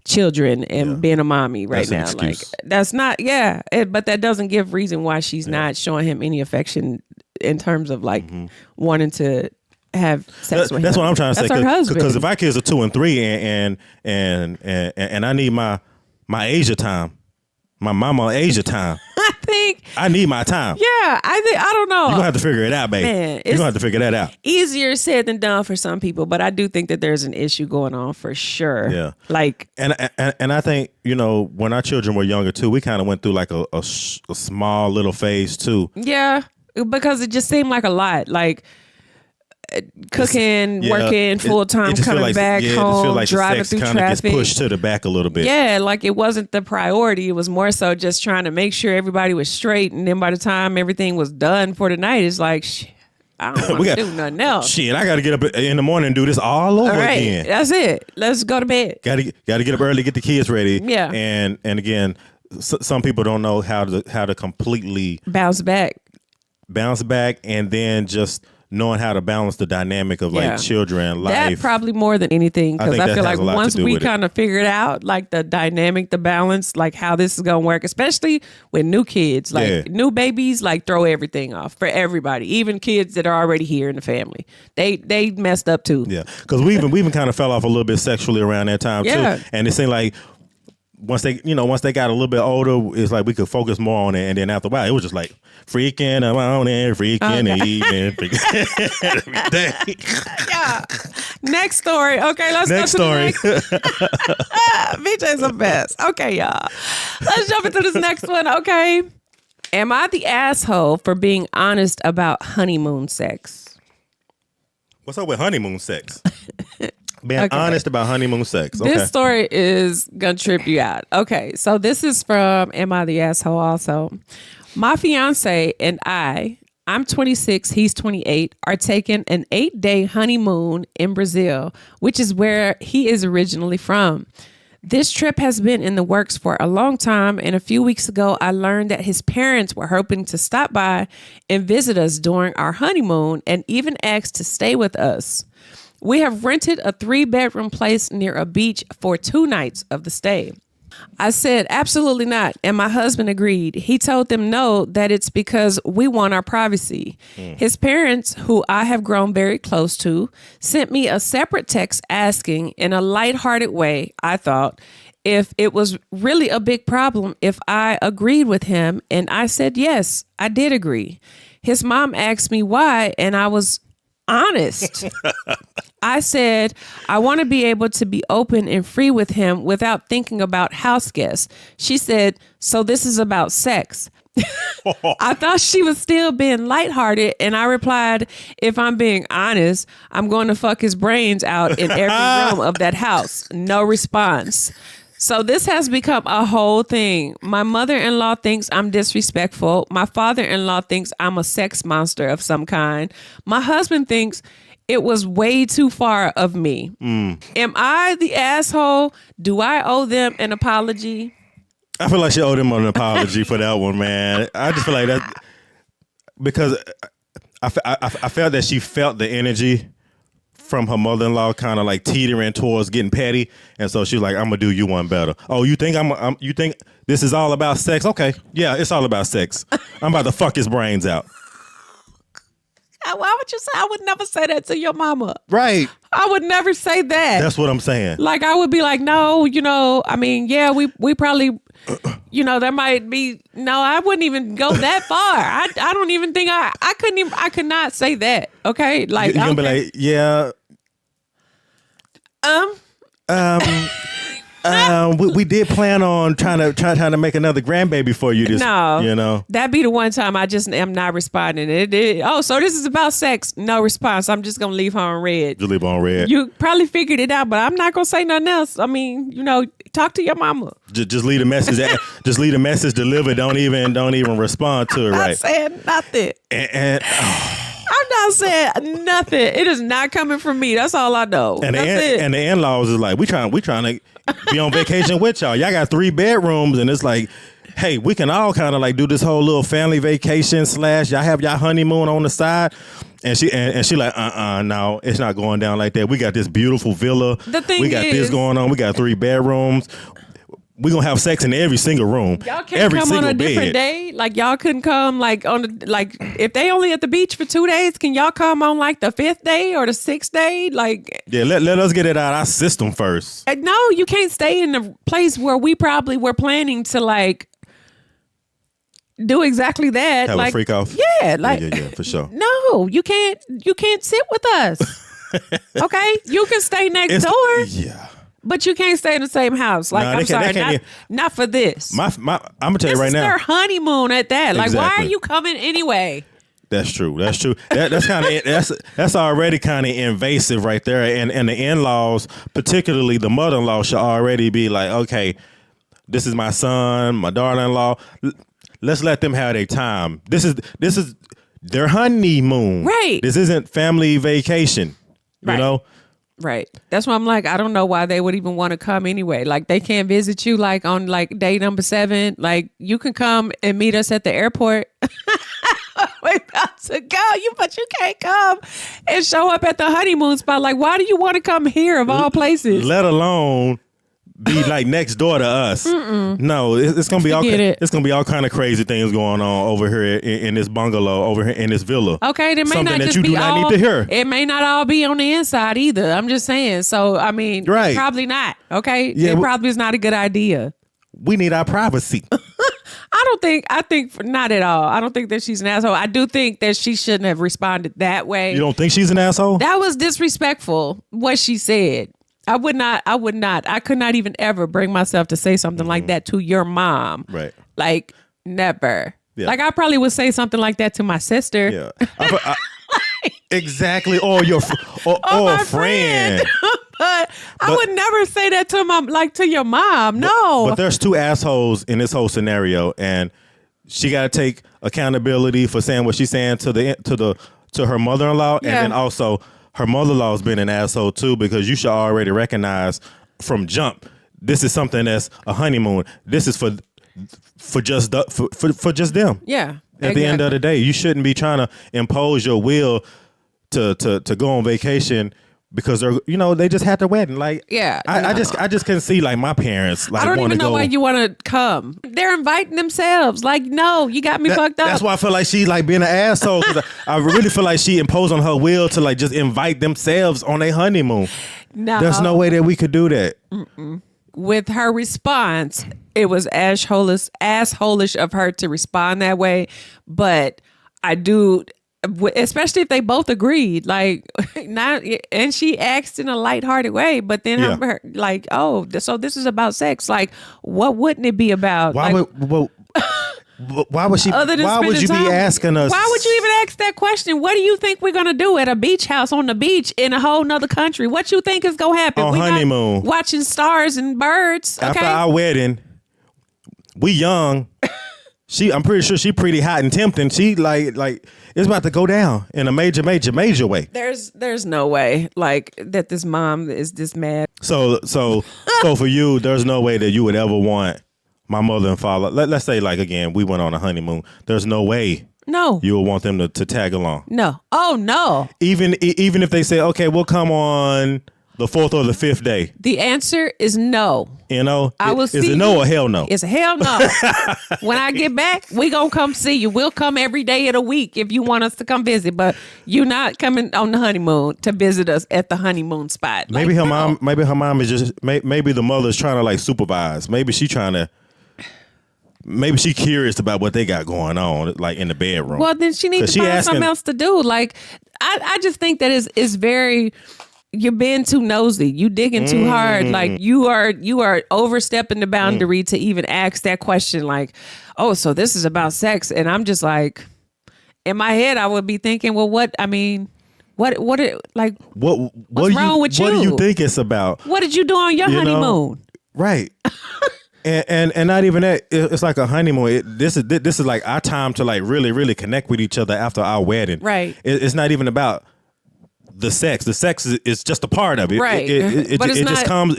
children and being a mommy right now. Like, that's not, but that doesn't give reason why she's not showing him any affection in terms of like wanting to have sex with him. That's what I'm trying to say. That's her husband. Because if our kids are 2 and 3 and I need my Asia time, my mama Asia time. I think I need my time. Yeah, I don't know. You're gonna have to figure it out, baby. Man, You're gonna have to figure that out. Easier said than done for some people, but I do think that there's an issue going on for sure. Yeah. Like, and I think, you know, when our children were younger too, we kind of went through like a small little phase too. yeah, because it just seemed like a lot. Like cooking, working full time, coming back home, like driving the sex through kinda traffic. gets pushed to the back a little bit. Yeah, like it wasn't the priority. It was more so just trying to make sure everybody was straight. And then by the time everything was done for the night, it's like, shit, I don't want to do nothing else. Shit, I got to get up in the morning and do this all over again. That's it. Let's go to bed. Got to get up early, get the kids ready. Yeah. And again, some people don't know how to completely bounce back, and then just knowing how to balance the dynamic of like children, life. That probably more than anything, because I feel like once we kind of figured out like the dynamic, the balance, like how this is gonna work, especially with new kids, like new babies, like throw everything off for everybody, even kids that are already here in the family. They messed up too. Yeah, because we even kind of fell off a little bit sexually around that time too, and it seemed like once they got a little bit older, it's like we could focus more on it, and then after a while, it was just like freaking around and freaking even every day. Yeah. Next story. Okay, let's next go to story. BJ's the best. Okay, y'all. Let's jump into this next one. Okay. Am I the asshole for being honest about honeymoon sex? What's up with honeymoon sex? Being honest about honeymoon sex. Okay. This story is going to trip you out. Okay, so this is from Am I the Asshole also? My fiance and I'm 26, he's 28, are taking an 8-day honeymoon in Brazil, which is where he is originally from. This trip has been in the works for a long time, and a few weeks ago, I learned that his parents were hoping to stop by and visit us during our honeymoon and even asked to stay with us. We have rented a 3-bedroom place near a beach for 2 nights of the stay. I said, absolutely not. And my husband agreed. He told them no, that it's because we want our privacy. His parents, who I have grown very close to, sent me a separate text asking in a lighthearted way, I thought, if it was really a big problem if I agreed with him. And I said, yes, I did agree. His mom asked me why, and I was honest. I said, I want to be able to be open and free with him without thinking about house guests. She said, so this is about sex. I thought she was still being lighthearted, and I replied, if I'm being honest, I'm going to fuck his brains out in every room of that house. No response. So this has become a whole thing. My mother-in-law thinks I'm disrespectful. My father-in-law thinks I'm a sex monster of some kind. My husband thinks it was way too far of me. Am I the asshole? Do I owe them an apology? I feel like she owed him an apology for that one, man. I just feel like that because I felt that she felt the energy from her mother-in-law kind of like teetering towards getting petty, and so she's like, I'm gonna do you one better. Oh, you think you think this is all about sex? Okay, yeah, it's all about sex. I'm about to fuck his brains out. Why would you say? I would never say that to your mama. Right. I would never say that. That's what I'm saying. Like, I would be like, no, I mean, yeah, we probably, there might be, no, I wouldn't even go that far. I don't even think I could not say that. Okay. Like, you're gonna be like, yeah. We did plan on trying to make another grandbaby for you. That'd be the one time I just am not responding. So this is about sex. No response. I'm just gonna leave her on red. Just leave her on red. You probably figured it out, but I'm not gonna say nothing else. I mean, talk to your mama. Just leave the message. Just leave the message delivered. Don't even respond to it. Right. Not saying nothing. I'm not saying nothing. It is not coming from me. That's all I know. And the in-laws is like, we trying to be on vacation with y'all. Y'all got 3 bedrooms, and it's like, hey, we can all kind of like do this whole little family vacation / y'all have y'all honeymoon on the side. And she like, no, it's not going down like that. We got this beautiful villa. The thing we got is, this going on. We got 3 bedrooms. we gonna have sex in every single room. Y'all can't every come on single a different bed. day. Like y'all couldn't come like on like if they only at the beach for 2 days, can y'all come on like the 5th day or the 6th day? Like Yeah, let us get it out of our system first. no, you can't stay in the place where we probably were planning to like do exactly that. Have like a freak off. Yeah, like yeah, for sure. No, you can't sit with us. Okay? You can stay next door. Yeah. But you can't stay in the same house. Like, Nah, I'm they sorry, can't not for this. I'm gonna tell you This right is now. their honeymoon at that. Like, why are Exactly. you coming anyway? That's true. That's kind of that's already kind of invasive right there. And the in-laws, particularly the mother-in-law, should already be like, okay, this is my son, my daughter-in-law. Let's let them have their time. This is their honeymoon. Right. This isn't family vacation. You Right. know. Right. That's why I'm like, I don't know why they would even want to come anyway. Like, they can't visit you like on like day number 7. Like, you can come and meet us at the airport. We're about to go. But you can't come and show up at the honeymoon spot. Like, why do you want to come here of all places? Let alone be like next door to us. No, it's gonna be Forget it. it's gonna be all kind of crazy things going on over here in this bungalow, over here in this villa. Okay, it may Something not that just you be do not all, need to hear. It may not all be on the inside either. I'm just saying. So, I mean, Right. probably not. Okay? Yeah, it probably is not a good idea. We need our privacy. I think not at all. I don't think that she's an asshole. I do think that she shouldn't have responded that way. You don't think she's an asshole? That was disrespectful, what she said. I would not. I could not even ever bring myself to say something like that to your mom. Right. Like, never. Yeah. Like, I probably would say something like that to my sister. Yeah. Exactly. Or my a friend. But I would never say that to your mom. No. But there's two assholes in this whole scenario, and she got to take accountability for saying what she's saying to her mother-in-law, Yeah. and then also her mother-in-law's been an asshole too, because you should already recognize from jump this is something that's a honeymoon. This is for just them. Yeah. At the end of the day, you shouldn't be trying to impose your will to go on vacation because they just had their wedding. Like, Yeah, I just can see like my parents like I don't want to even know go. why you want to come. They're inviting themselves. Like, no, you got me fucked up. That's why I feel like she's like being an asshole. 'Cause I really feel like she imposed on her will to like just invite themselves on a honeymoon. No. There's no way that we could do that. With her response, it was assholish of her to respond that way. But I do, especially if they both agreed, like, not, and she asked in a lighthearted way, but then Yeah. her like, oh, so this is about sex. Like, what wouldn't it be about? Why Like, why would she? other than Why would spending you time, be asking us? Why would you even ask that question? What do you think we're gonna do at a beach house on the beach in a whole nother country? What you think is gonna happen? On We not honeymoon. watching stars and birds. After Okay, our wedding, we young. I'm pretty sure she pretty hot and tempting. She like it's about to go down in a major way. there's no way like that. This mom is this mad. So for you, there's no way that you would ever want my mother and father. Let's say like again, we went on a honeymoon. There's no way No, you would want them to tag along. no. Oh no. Even if they say, okay, we'll come on the 4th or the 5th day. The answer is no. You know, I will is see it no you. or hell no? It's a hell no. When I get back, we gonna come see you. We'll come every day of the week if you want us to come visit. But you're not coming on the honeymoon to visit us at the honeymoon spot. Maybe Like, her no. mom. Maybe her mom is just. Maybe the mother's trying to like supervise. Maybe she trying to. Maybe she curious about what they got going on, like in the bedroom. Well, then she needs 'Cause to she find something asking- else to do. Like, I just think that is very. You're being too nosy. You digging too hard. Like you are overstepping the boundary to even ask that question. Like, oh, so this is about sex, and I'm just like, in my head, I would be thinking, well, what? I mean, what what's wrong with What do you? you think it's about? What did you do on your You know? honeymoon? Right. and not even that. It's like a honeymoon. This is like our time to like really connect with each other after our wedding. Right. It's not even about the sex. The sex is just a part of it. Right. It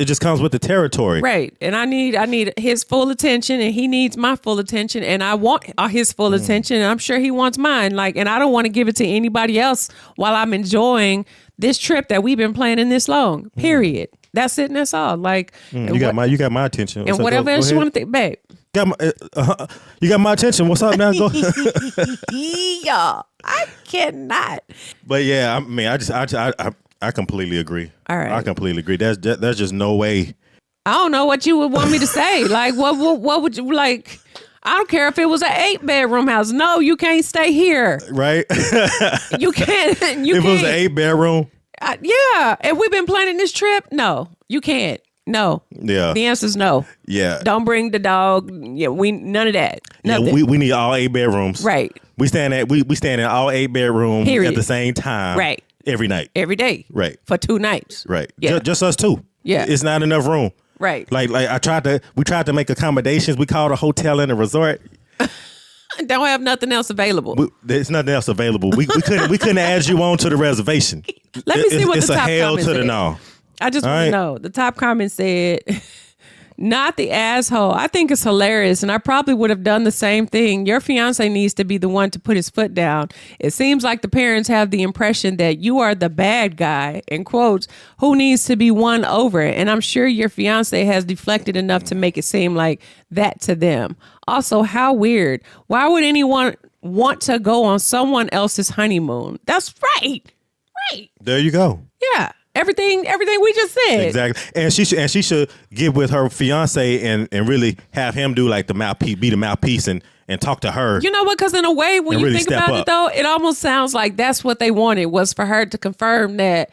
just comes with the territory. Right. And I need his full attention, and he needs my full attention, and I want his full attention, and I'm sure he wants mine. Like, and I don't want to give it to anybody else while I'm enjoying this trip that we've been planning this long. Period. That's it, and that's all. Like, you got my attention. And whatever else you want to think, babe. You got my attention. What's up now? Go. Y'all, I cannot. But yeah, I mean, I completely agree. All right, I completely agree. There's just no way. I don't know what you would want me to say. Like, what would you like? I don't care if it was an 8-bedroom house. No, you can't stay here. Right? You can't. If it was an 8-bedroom. Yeah. And we've been planning this trip. No, you can't. No. Yeah. The answer's no. Yeah. Don't bring the dog. Yeah, none of that. Nothing. Yeah, we need all 8 bedrooms. Right. We stand in all 8 bedrooms at the same time. Right. Every night. Every day. Right. For 2 nights. Right. Yeah. Just us 2. Yeah. It's not enough room. Right. Like we tried to make accommodations. We called a hotel and a resort. Don't have nothing else available. There's nothing else available. We couldn't add you on to the reservation. Let me see what the top comment said. It's a hell to the no. I just want to know. The top comment said, not the asshole. I think it's hilarious, and I probably would have done the same thing. Your fiance needs to be the one to put his foot down. It seems like the parents have the impression that you are the bad guy, in quotes, who needs to be won over. And I'm sure your fiance has deflected enough to make it seem like that to them. Also, how weird. Why would anyone want to go on someone else's honeymoon? That's right. Right. There you go. Yeah. Everything we just said. Exactly. And she should get with her fiance and really have him do like the mouthpiece, be the mouthpiece and talk to her. You know what? Because in a way, when you really think about it, though, it almost sounds like that's what they wanted, was for her to confirm that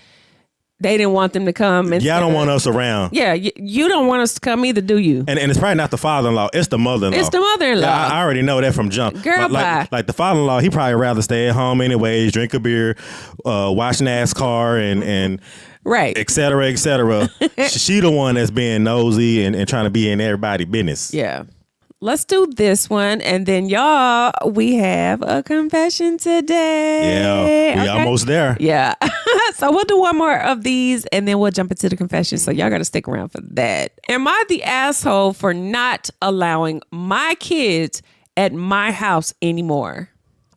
they didn't want them to come. And y'all don't want us around. Yeah, you don't want us to come either, do you? And it's probably not the father-in-law. It's the mother-in-law. It's the mother-in-law. Yeah, I already know that from jump. Girl, like the father-in-law, he probably rather stay at home anyways, drink a beer, watch NASCAR and right, et cetera, et cetera. She the one that's being nosy and trying to be in everybody's business. Yeah. Let's do this one, and then y'all, we have a confession today. Yeah, we almost there. Yeah. So we'll do one more of these, and then we'll jump into the confession. So y'all got to stick around for that. Am I the asshole for not allowing my kids at my house anymore?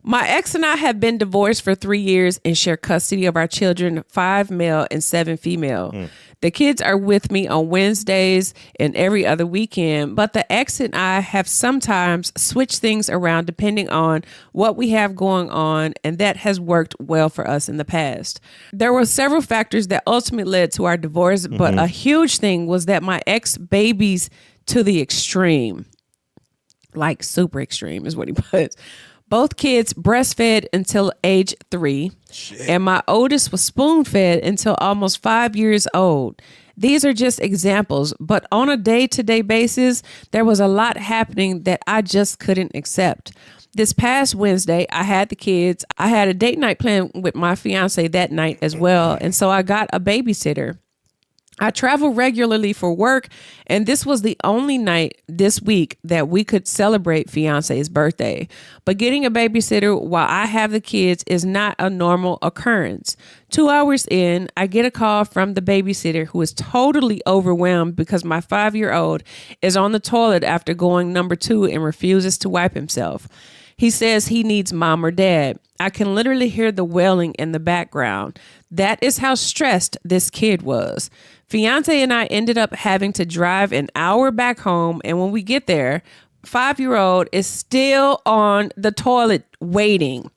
My ex and I have been divorced for 3 years and share custody of our children, 5 male and 7 female. The kids are with me on Wednesdays and every other weekend, but the ex and I have sometimes switched things around depending on what we have going on, and that has worked well for us in the past. There were several factors that ultimately led to our divorce, but a huge thing was that my ex babies to the extreme, like super extreme is what he puts. Both kids breastfed until age 3, and my oldest was spoon-fed until almost 5 years old. These are just examples, but on a day-to-day basis, there was a lot happening that I just couldn't accept. This past Wednesday, I had the kids. I had a date night planned with my fiance that night as well, and so I got a babysitter. I travel regularly for work, and this was the only night this week that we could celebrate fiance's birthday. But getting a babysitter while I have the kids is not a normal occurrence. 2 hours in, I get a call from the babysitter who is totally overwhelmed because my 5-year-old is on the toilet after going number 2 and refuses to wipe himself. He says he needs mom or dad. I can literally hear the wailing in the background. That is how stressed this kid was. Fiance and I ended up having to drive an hour back home, and when we get there, 5-year-old is still on the toilet waiting.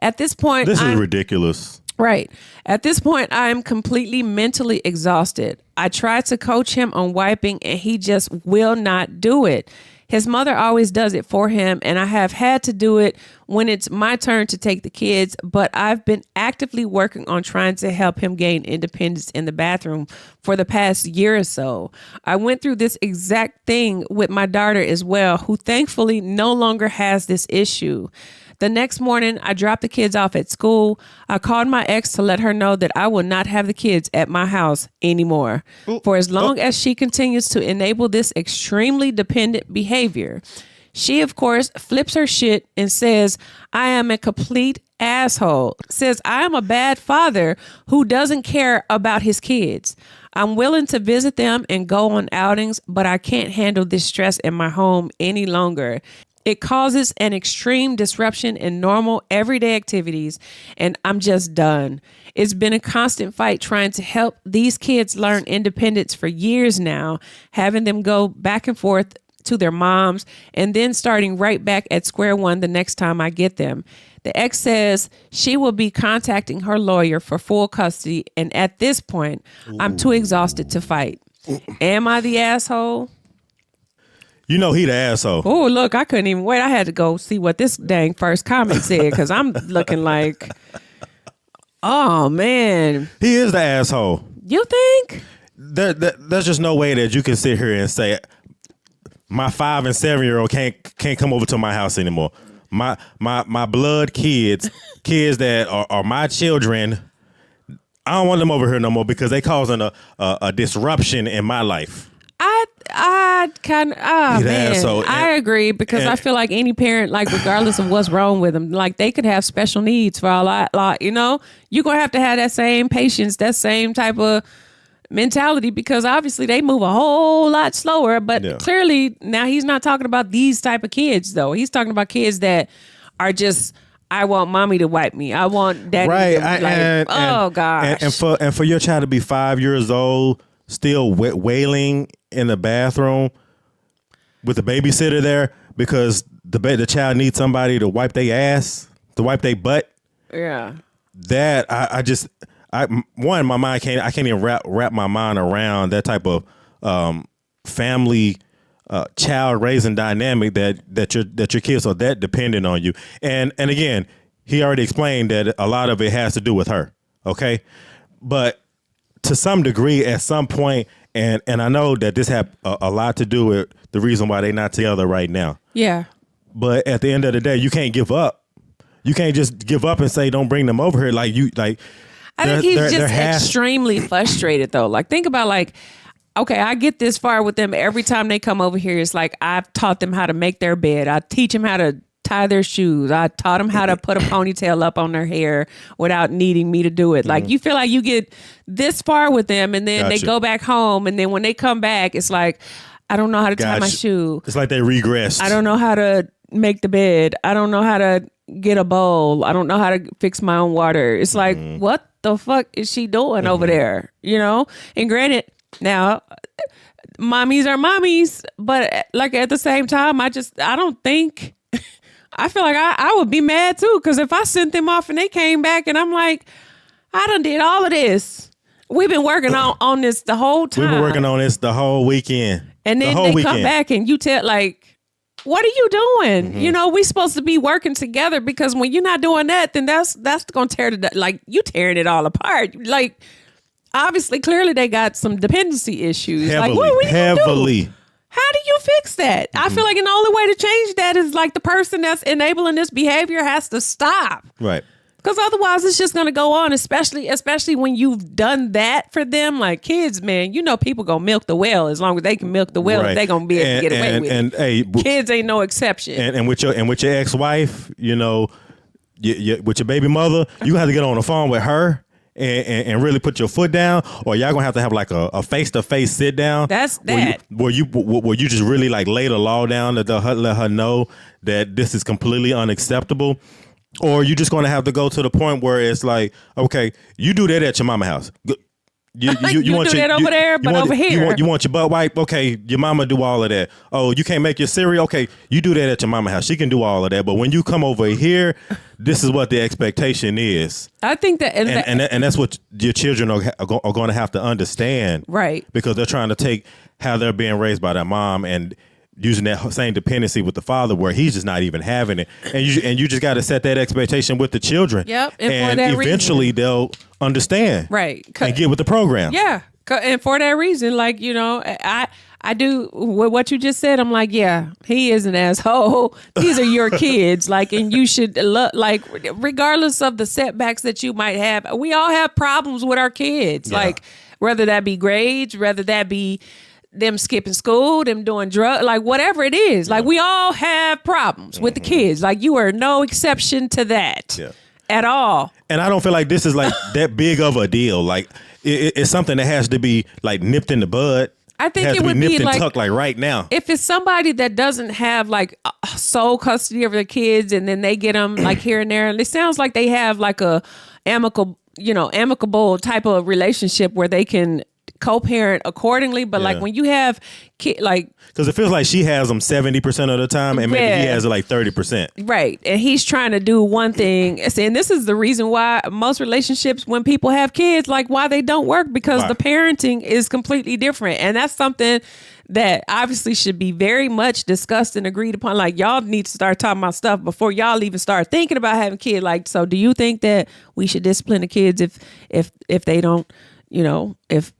At this point, this is ridiculous. Right. At this point, I am completely mentally exhausted. I tried to coach him on wiping, and he just will not do it. His mother always does it for him, and I have had to do it when it's my turn to take the kids, but I've been actively working on trying to help him gain independence in the bathroom for the past year or so. I went through this exact thing with my daughter as well, who thankfully no longer has this issue. The next morning, I dropped the kids off at school. I called my ex to let her know that I will not have the kids at my house anymore for as long as she continues to enable this extremely dependent behavior. She, of course, flips her shit and says, I am a complete asshole. Says, I am a bad father who doesn't care about his kids. I'm willing to visit them and go on outings, but I can't handle this stress in my home any longer. It causes an extreme disruption in normal everyday activities, and I'm just done. It's been a constant fight trying to help these kids learn independence for years now, having them go back and forth to their moms and then starting right back at square one the next time I get them. The ex says she will be contacting her lawyer for full custody, and at this point, I'm too exhausted to fight. Am I the asshole? You know he the asshole. Oh, look, I couldn't even wait. I had to go see what this dang first comment said because I'm looking like, oh, man. He is the asshole. You think? There's just no way that you can sit here and say, my 5 and 7-year-old can't come over to my house anymore. My blood kids that are my children, I don't want them over here no more because they causing a disruption in my life. I kind of, man, I agree because I feel like any parent, like regardless of what's wrong with them, like they could have special needs for a lot, you know, you're going to have that same patience, that same type of mentality because obviously they move a whole lot slower, but clearly now he's not talking about these type of kids though. He's talking about kids that are just, I want mommy to wipe me. I want daddy to gosh. And for your child to be 5 years old, still wailing in the bathroom with the babysitter there because the child needs somebody to wipe their ass, to wipe their butt. Yeah. That my mind I can't even wrap my mind around that type of family child raising dynamic that your kids are that dependent on you. And again, he already explained that a lot of it has to do with her. Okay. But to some degree, at some point, and I know that this had a lot to do with the reason why they're not together right now. Yeah. But at the end of the day, you can't give up. You can't just give up and say, don't bring them over here. I think he's just extremely frustrated though. Like think about okay, I get this far with them every time they come over here. It's like I've taught them how to make their bed. I teach them how to tie their shoes. I taught them how to put a ponytail up on their hair without needing me to do it. Like you feel like you get this far with them and then they go back home and then when they come back, it's like, I don't know how to tie my shoe. It's like they regressed. I don't know how to make the bed. I don't know how to get a bowl. I don't know how to fix my own water. It's like, what the fuck is she doing over there? You know? And granted, now mommies are mommies, but like at the same time, I don't think I feel like I would be mad too, because if I sent them off and they came back and I'm like, I done did all of this. We've been working on this the whole time. We've been working on this the whole weekend. And then they come back and you tell like, what are you doing? You know, we supposed to be working together because when you're not doing that, then that's going to tear you tearing it all apart. Like, obviously, clearly they got some dependency issues. Heavily, like, what heavily. You do? How do you fix that? I feel like the only way to change that is like the person that's enabling this behavior has to stop. Right. Because otherwise it's just going to go on, especially when you've done that for them. Like kids, man, you know people going to milk the well as long as they can milk the well. Right. They're going to be able to get away with it. Hey, kids ain't no exception. And with your ex-wife, you know, with your baby mother, you have to get on the phone with her. And really put your foot down, or y'all gonna have like a face-to-face sit down. That's that. Where you just really like lay the law down to let her know that this is completely unacceptable, or you just gonna have to go to the point where it's like, okay, you do that at your mama house. You want do that over there, but over here. You want your butt wipe? Okay, your mama do all of that. Oh, you can't make your cereal? Okay, you do that at your mama house. She can do all of that. But when you come over here, this is what the expectation is. I think that... And that's what your children are going to have to understand. Right. Because they're trying to take how they're being raised by their mom and using that same dependency with the father where he's just not even having it. And you just got to set that expectation with the children. Yep. And eventually they'll understand. Right. And get with the program. Yeah. And for that reason, like, you know, I do what you just said. I'm like, yeah, he is an asshole. These are your kids. Like, and you should like, regardless of the setbacks that you might have, we all have problems with our kids. Yeah. Like, whether that be grades, whether that be them skipping school, them doing drugs, like whatever it is. Like we all have problems with the kids. Like you are no exception to that at all. And I don't feel like this is like that big of a deal. Like it's something that has to be like nipped in the bud. I think it it would nipped be and like tucked like right now. If it's somebody that doesn't have like sole custody of their kids, and then they get them like here and there, and it sounds like they have like a amicable type of relationship where they can co-parent accordingly. But like when you have like, because it feels like she has them 70% of the time, and maybe he has it like 30%. Right, and he's trying to do one thing, and this is the reason why most relationships, when people have kids, like why they don't work, because the parenting is completely different, and that's something that obviously should be very much discussed and agreed upon. Like y'all need to start talking about stuff before y'all even start thinking about having kids. Like, so do you think that we should discipline the kids if they don't, if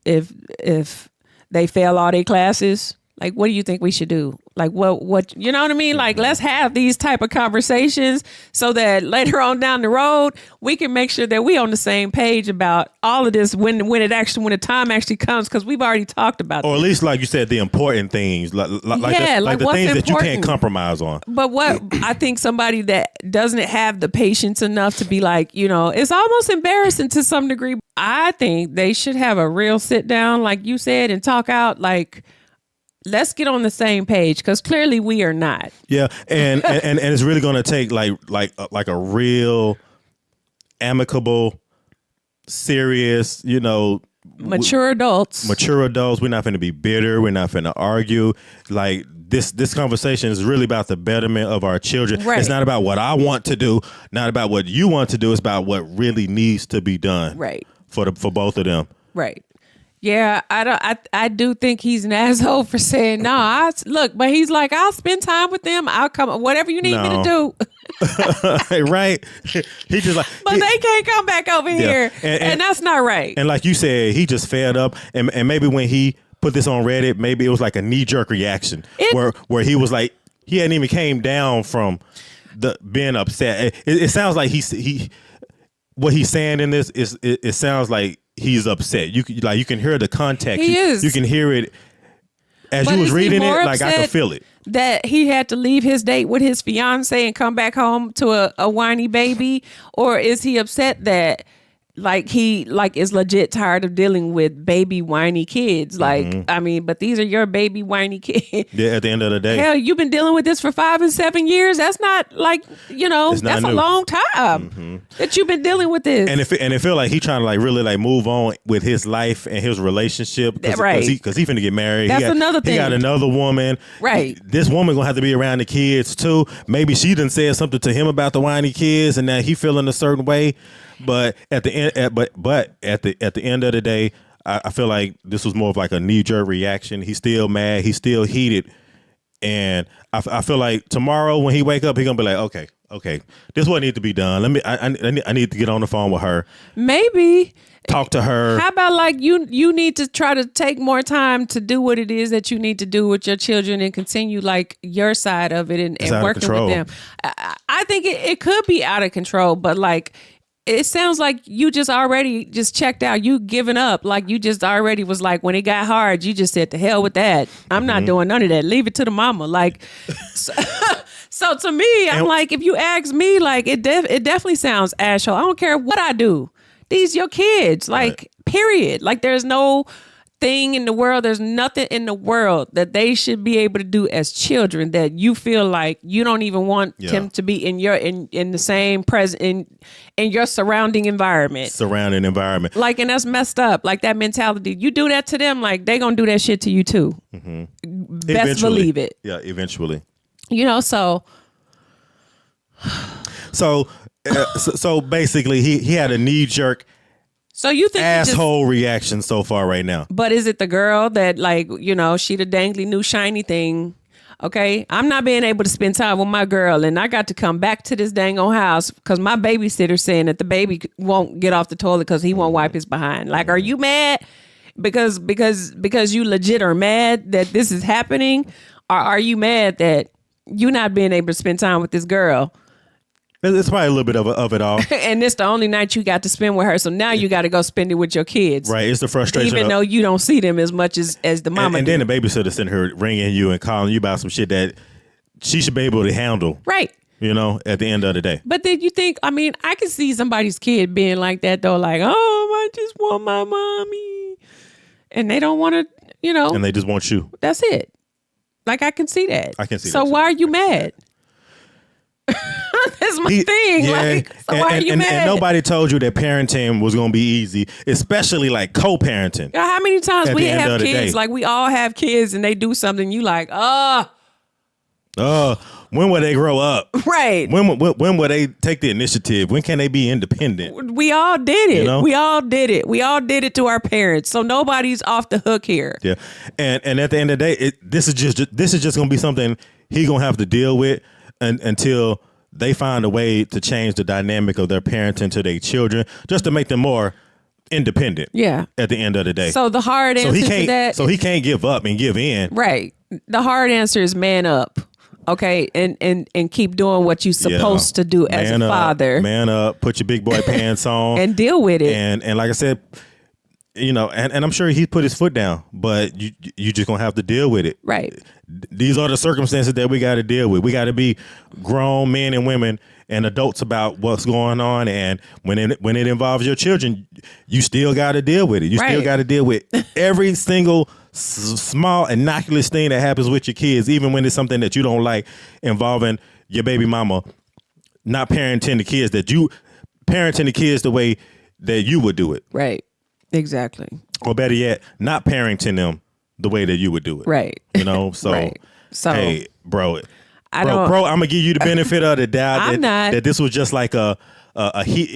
they fail all their classes? Like, what do you think we should do? Like, what, you know what I mean? Like, let's have these type of conversations so that later on down the road, we can make sure that we on the same page about all of this when the time actually comes, because we've already talked about or at least, like you said, the important things, like the things that you can't compromise on. But what I think somebody that doesn't have the patience enough to be like, it's almost embarrassing to some degree. I think they should have a real sit down, like you said, and talk out like, let's get on the same page, because clearly we are not. Yeah, and it's really going to take like a real amicable, serious, mature adults. We're not going to be bitter. We're not going to argue. Like this conversation is really about the betterment of our children. Right. It's not about what I want to do, not about what you want to do. It's about what really needs to be done. Right. For both of them. Right. Yeah, I do think he's an asshole for saying no. Look, but he's like, I'll spend time with them. I'll come, whatever you need me to do. Right? He just like, but they can't come back over here, and that's not right. And like you said, he just fed up, and maybe when he put this on Reddit, maybe it was like a knee jerk reaction where he was like, he hadn't even came down from the being upset. It sounds like he what he's saying in this is it sounds like he's upset. You can hear the context. He is. You can hear it as you was reading it. Like I could feel it. That he had to leave his date with his fiance and come back home to a whiny baby, or is he upset that he is legit tired of dealing with baby whiny kids? Like, I mean, but these are your baby whiny kids. Yeah, at the end of the day. Hell, you've been dealing with this for 5 and 7 years. That's not that's a long time that you've been dealing with this. And it feel like he trying to really move on with his life and his relationship. Right. Because he finna get married. That's another thing. He got another woman. Right. This woman gonna have to be around the kids too. Maybe she done said something to him about the whiny kids, and now he feeling a certain way. But at the end, at the end of the day, I feel like this was more of like a knee jerk reaction. He's still mad. He's still heated, and I feel like tomorrow when he wake up, he gonna be like, okay, this is what needs to be done. I need to get on the phone with her. Maybe talk to her. How about you need to try to take more time to do what it is that you need to do with your children and continue your side of it and working with them. I think it could be out of control, but it sounds like you just already just checked out. You giving up. Like you just already was like, when it got hard, you just said, to hell with that. I'm not doing none of that. Leave it to the mama. So to me, I'm like, if you ask me, it definitely sounds asshole. I don't care what I do. These your kids, period. There's no thing in the world. There's nothing in the world that they should be able to do as children that you feel like you don't even want them to be in your in the same present in your surrounding environment. And that's messed up. That mentality. You do that to them, they gonna do that shit to you too. Mm-hmm. Best believe it. Yeah, eventually. So basically, he had a knee jerk. So you think asshole reaction so far right now? But is it the girl that she the dangly new shiny thing? Okay, I'm not being able to spend time with my girl, and I got to come back to this dang old house because my babysitter's saying that the baby won't get off the toilet because he won't wipe his behind. Are you mad because you legit are mad that this is happening, or are you mad that you not being able to spend time with this girl? It's probably a little bit of it all. And it's the only night you got to spend with her. So now you got to go spend it with your kids. Right. It's the frustration. Even though you don't see them as much as the mama and do. then the babysitter sitting here ringing you and calling you about some shit that she should be able to handle. Right. At the end of the day. But then you think, I can see somebody's kid being like that though, like, oh, I just want my mommy. And they don't want to, And they just want you. That's it. Like, I can see that. I can see that. So why are you mad? That's my thing. Yeah, so why are you mad? And nobody told you that parenting was going to be easy, especially like co-parenting. How many times we have kids, day. like we all have kids and they do something, you like, when will they grow up? Right. When will they take the initiative? When can they be independent? We all did it. We all did it. We all did it to our parents. So nobody's off the hook here. Yeah. And at the end of the day, this is just going to be something he going to have to deal with until they find a way to change the dynamic of their parenting to their children, just to make them more independent. Yeah. At the end of the day. So the hard answer to that. So he can't give up and give in. Right. The hard answer is man up. Okay, and keep doing what you're supposed to do as a father. Man up, put your big boy pants on, and deal with it. And like I said, and I'm sure he put his foot down, but you just gonna have to deal with it. Right. These are the circumstances that we got to deal with. We got to be grown men and women and adults about what's going on, and when it involves your children, you still got to deal with it. You still got to deal with every single small innocuous thing that happens with your kids, even when it's something that you don't like, involving your baby mama not parenting the kids the way that you would do it. Right. Exactly. Or better yet, not parenting them the way that you would do it. Right. So, right. So hey, bro, I'm gonna give you the benefit of the doubt that this was just like a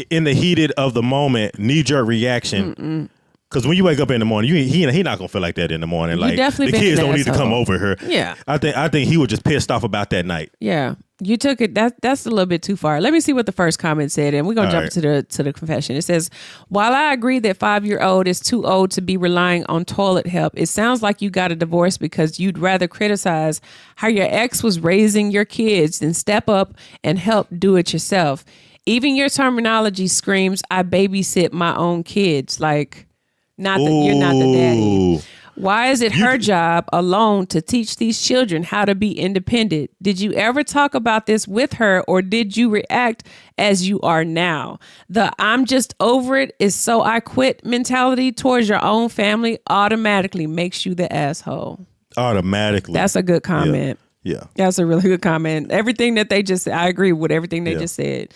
in the heated of the moment knee-jerk reaction. Because when you wake up in the morning, he not gonna feel like that in the morning. Like, the kids don't need to come over here. Yeah, I think he was just pissed off about that night. Yeah, you took it. That's a little bit too far. Let me see what the first comment said, and we're gonna jump to the confession. It says, "While I agree that 5-year-old is too old to be relying on toilet help, it sounds like you got a divorce because you'd rather criticize how your ex was raising your kids than step up and help do it yourself. Even your terminology screams, I babysit my own kids. Like." You're not the daddy. Why is it her job alone to teach these children how to be independent? Did you ever talk about this with her, or did you react as you are now? The I'm just over it is so I quit mentality towards your own family automatically makes you the asshole. Automatically. That's a good comment. Yeah. That's a really good comment. Everything that they just said, I agree with everything they just said.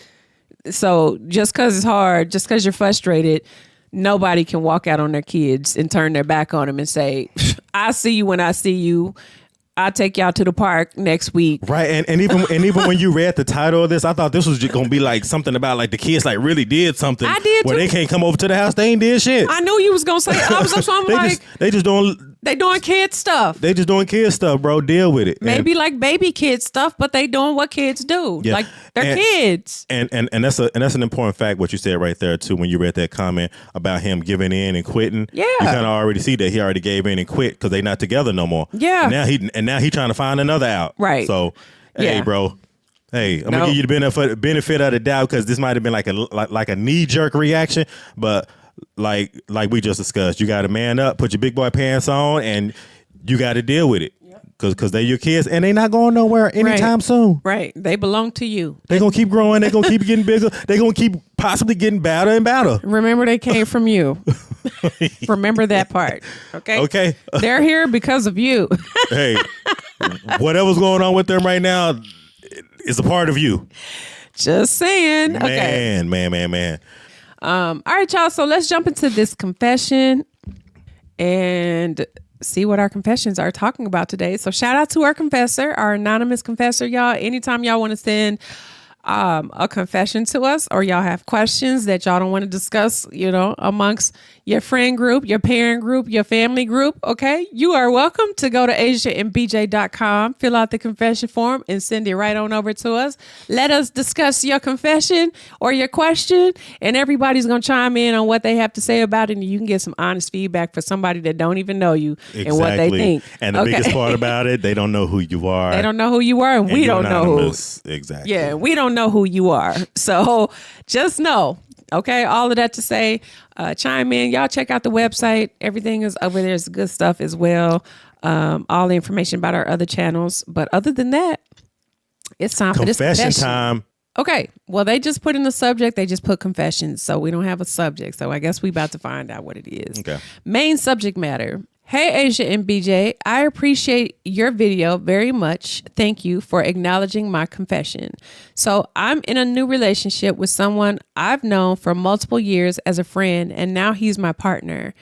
So just because it's hard, just because you're frustrated, nobody can walk out on their kids and turn their back on them and say, I see you when I see you. I'll take y'all to the park next week. Right. And even when you read the title of this, I thought this was just going to be like something about like the kids like really did something. I did where too. They can't come over to the house. They ain't did shit. I knew you was going to say they just doing. They doing kid stuff. They just doing kid stuff, bro. Deal with it. Maybe like baby kid stuff, but they doing what kids do. Yeah. Like they're kids. And that's an important fact what you said right there too when you read that comment about him giving in and quitting. Yeah. You kind of already see that he already gave in and quit because they not together no more. Yeah. Now he trying to find another out. Right. So hey, bro. Hey, I'm gonna give you the benefit of the doubt because this might have been like a knee jerk reaction, but like we just discussed, you got to man up, put your big boy pants on, and you got to deal with it because they're your kids and they not going nowhere anytime soon. Right. They belong to you. They're going to keep growing. They're going to keep getting bigger. They're going to keep possibly getting badder and badder. Remember, they came from you. Remember that part. Okay. Okay. They're here because of you. Hey, whatever's going on with them right now is a part of you. Just saying. Man. All right, y'all. So let's jump into this confession and see what our confessions are talking about today. So shout out to our confessor, our anonymous confessor, y'all. Anytime y'all want to send a confession to us or y'all have questions that y'all don't want to discuss, amongst your friend group, your parent group, your family group, okay, you are welcome to go to AsiaandBJ.com, fill out the confession form, and send it right on over to us. Let us discuss your confession or your question, and everybody's going to chime in on what they have to say about it, and you can get some honest feedback for somebody that don't even know you and what they think. And the biggest part about it, they don't know who you are. They don't know who you are, and we don't know who. Exactly. Yeah, we don't know who you are. So just know, okay, all of that to say, chime in. Y'all check out the website. Everything is over there. It's good stuff as well. All the information about our other channels. But other than that, it's time for this confession time. Okay, well, they just put in the subject. They just put confessions, so we don't have a subject. So I guess we about to find out what it is. Okay. Main subject matter. Hey, Asia and BJ, I appreciate your video very much. Thank you for acknowledging my confession. So I'm in a new relationship with someone I've known for multiple years as a friend, and now he's my partner.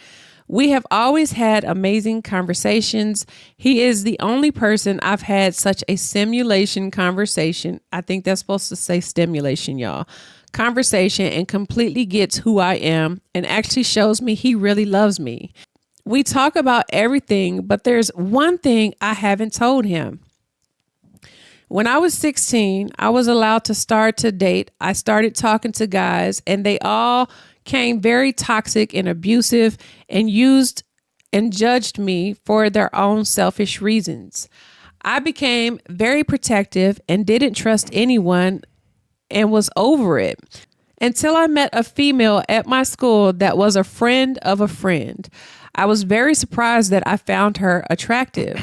We have always had amazing conversations. He is the only person I've had such a simulation conversation. I think that's supposed to say stimulation, y'all. Conversation, and completely gets who I am and actually shows me he really loves me. We talk about everything, but there's one thing I haven't told him. When I was 16, I was allowed to start to date. I started talking to guys, and they all came very toxic and abusive and used and judged me for their own selfish reasons. I became very protective and didn't trust anyone and was over it until I met a female at my school that was a friend of a friend. I was very surprised that I found her attractive.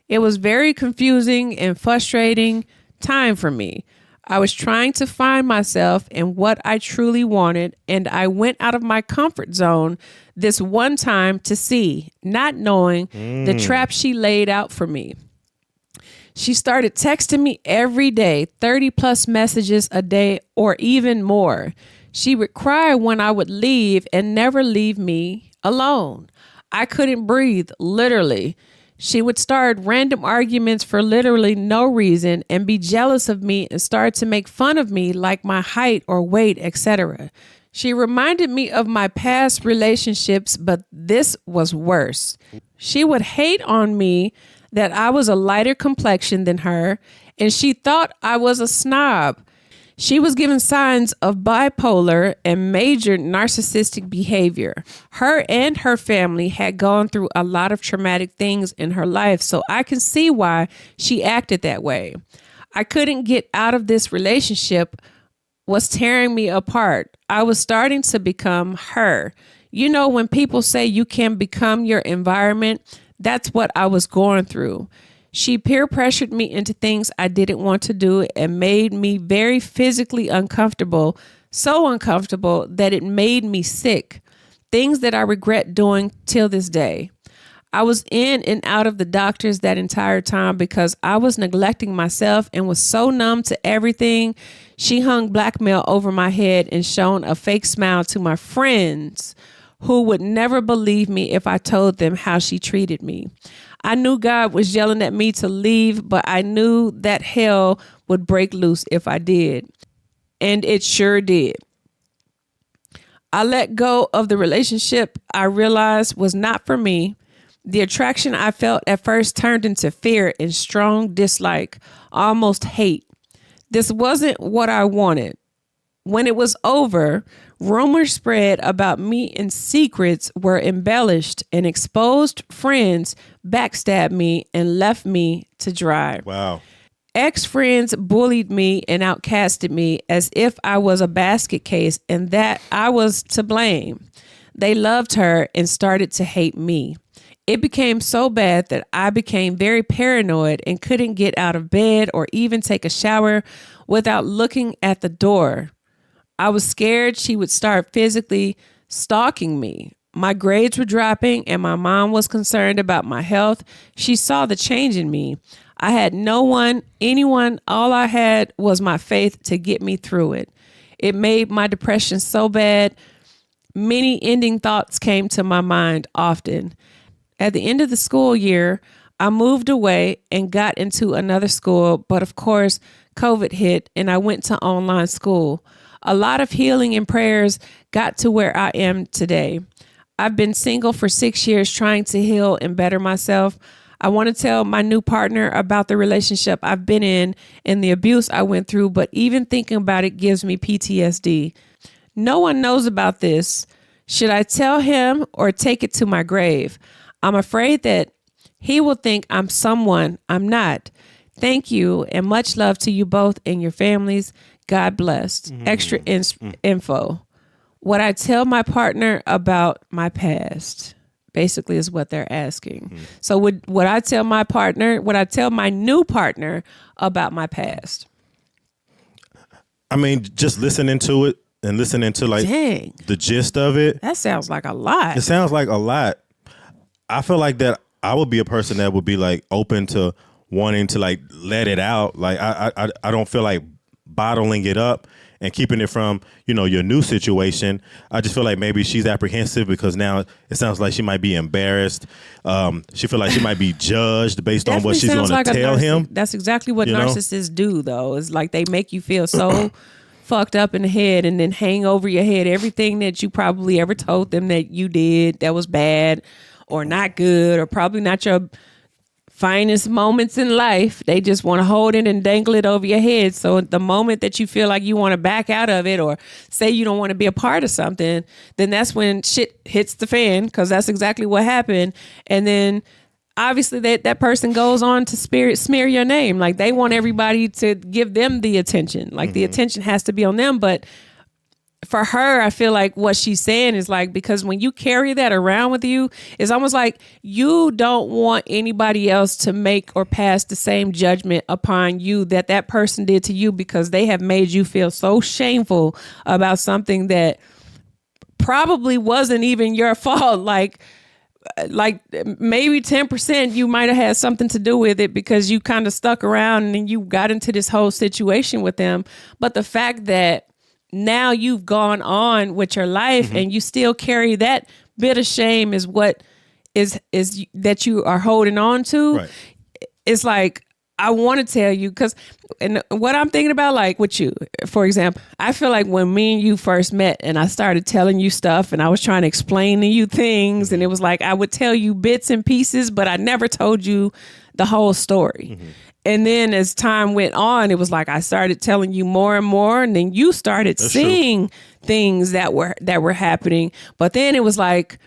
It was very confusing and frustrating time for me. I was trying to find myself and what I truly wanted, and I went out of my comfort zone this one time to see, not knowing the trap she laid out for me. She started texting me every day, 30 plus messages a day or even more. She would cry when I would leave and never leave me alone. I couldn't breathe, literally. She would start random arguments for literally no reason and be jealous of me and start to make fun of me, like my height or weight, etc. She reminded me of my past relationships, but this was worse. She would hate on me that I was a lighter complexion than her, and she thought I was a snob. She was given signs of bipolar and major narcissistic behavior. Her and her family had gone through a lot of traumatic things in her life, so I can see why she acted that way. I couldn't get out of this relationship, was tearing me apart. I was starting to become her. You know, when people say you can become your environment, that's what I was going through. She peer pressured me into things I didn't want to do and made me very physically uncomfortable, so uncomfortable that it made me sick. Things that I regret doing till this day. I was in and out of the doctors that entire time because I was neglecting myself and was so numb to everything. She hung blackmail over my head and shown a fake smile to my friends who would never believe me if I told them how she treated me. I knew God was yelling at me to leave, but I knew that hell would break loose if I did. And it sure did. I let go of the relationship I realized was not for me. The attraction I felt at first turned into fear and strong dislike, almost hate. This wasn't what I wanted. When it was over, rumors spread about me and secrets were embellished, and exposed friends backstabbed me and left me to dry. Wow. Ex-friends bullied me and outcasted me as if I was a basket case and that I was to blame. They loved her and started to hate me. It became so bad that I became very paranoid and couldn't get out of bed or even take a shower without looking at the door. I was scared she would start physically stalking me. My grades were dropping and my mom was concerned about my health. She saw the change in me. I had anyone, all I had was my faith to get me through it. It made my depression so bad. Many ending thoughts came to my mind often. At the end of the school year, I moved away and got into another school, but of course, COVID hit and I went to online school. A lot of healing and prayers got to where I am today. I've been single for 6 years trying to heal and better myself. I want to tell my new partner about the relationship I've been in and the abuse I went through, but even thinking about it gives me PTSD. No one knows about this. Should I tell him or take it to my grave? I'm afraid that he will think I'm someone I'm not. Thank you and much love to you both and your families. God bless. Extra info. What I tell my partner about my past, basically, is what they're asking. So would I tell my partner, would I tell my new partner about my past? I mean, just listening to it and listening to like the gist of it. That sounds like a lot. It sounds like a lot. I feel like that I would be a person that would be like open to wanting to like let it out. Like I don't feel like bottling it up and keeping it from, you know, your new situation. I just feel like maybe she's apprehensive because now it sounds like she might be embarrassed. She feel like she might be judged based on what she's going to tell him. That's exactly what narcissists do, though. It's like they make you feel so fucked up in the head and then hang over your head everything that you probably ever told them that you did that was bad or not good or probably not your finest moments in life. They just want to hold it and dangle it over your head. So the moment that you feel like you want to back out of it or say you don't want to be a part of something, then that's when shit hits the fan, because that's exactly what happened. And then obviously that person goes on to smear your name. Like they want everybody to give them the attention. Like the attention has to be on them. But for her, I feel like what she's saying is like, because when you carry that around with you, it's almost like you don't want anybody else to make or pass the same judgment upon you that person did to you, because they have made you feel so shameful about something that probably wasn't even your fault. Like maybe 10% you might have had something to do with it because you kind of stuck around and you got into this whole situation with them. But the fact that now you've gone on with your life and you still carry that bit of shame is what is that you are holding on to. Right. It's like, I want to tell you, because and what I'm thinking about, like with you, for example, I feel like when me and you first met and I started telling you stuff and I was trying to explain to you things, and it was like I would tell you bits and pieces, but I never told you the whole story. And then as time went on, it was like I started telling you more and more, and then you started seeing things that were happening. But then it was like,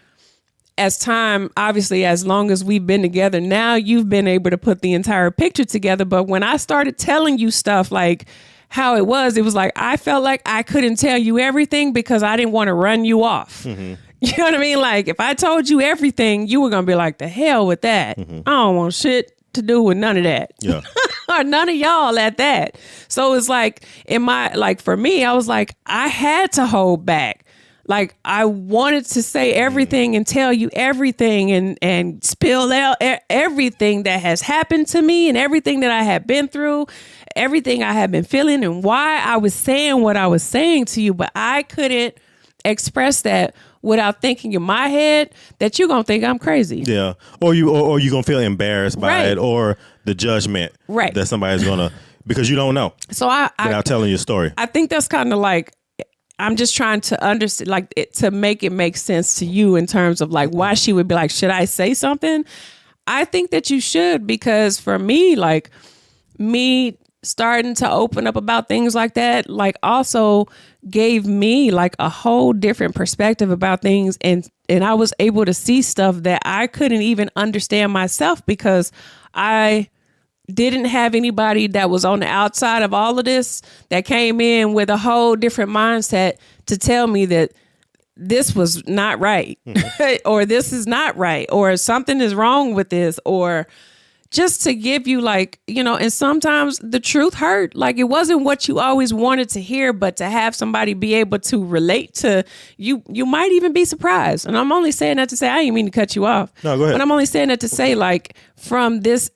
as time, obviously, as long as we've been together, now you've been able to put the entire picture together. But when I started telling you stuff like how it was like I felt like I couldn't tell you everything because I didn't want to run you off. You know what I mean? Like if I told you everything, you were going to be like, the hell with that. I don't want shit to do with none of that. Yeah. Or none of y'all at that. So it's like for me, I was like, I had to hold back. Like I wanted to say everything and tell you everything and spill out everything that has happened to me and everything that I have been through, everything I have been feeling and why I was saying what I was saying to you. But I couldn't express that without thinking in my head that you're going to think I'm crazy. Yeah. Or you're going to feel embarrassed by it, or the judgment that somebody's going to, because you don't know. So without telling your story. I think that's kind of like, I'm just trying to understand, like to make it make sense to you in terms of like why she would be like, should I say something? I think that you should, because for me, like me starting to open up about things like that, like also gave me like a whole different perspective about things. And I was able to see stuff that I couldn't even understand myself because I didn't have anybody that was on the outside of all of this that came in with a whole different mindset to tell me that this was not right or this is not right or something is wrong with this, or just to give you like, you know, and sometimes the truth hurt. Like it wasn't what you always wanted to hear, but to have somebody be able to relate to you, you might even be surprised. And I'm only saying that to say, I didn't mean to cut you off. No, go ahead. But I'm only saying that to say like from this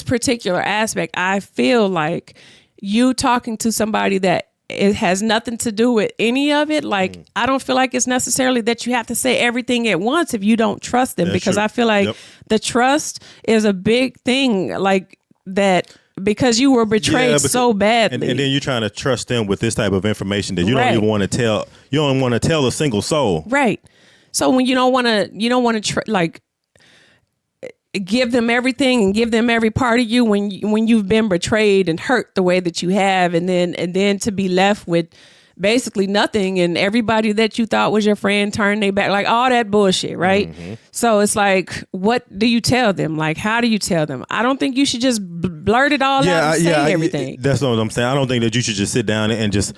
particular aspect, I feel like you talking to somebody that it has nothing to do with any of it. Like, I don't feel like it's necessarily that you have to say everything at once if you don't trust them, because I feel like the trust is a big thing, like that, because you were betrayed so badly. And then you're trying to trust them with this type of information that you don't even want to tell. You don't want to tell a single soul. Right. So when you don't want to like give them everything and give them every part of you when you've been betrayed and hurt the way that you have, and then to be left with basically nothing, and everybody that you thought was your friend turned their back, like all that bullshit, right? Mm-hmm. So it's like, what do you tell them? Like, how do you tell them? I don't think you should just blurt it all out and say everything. That's what I'm saying. I don't think that you should just sit down and just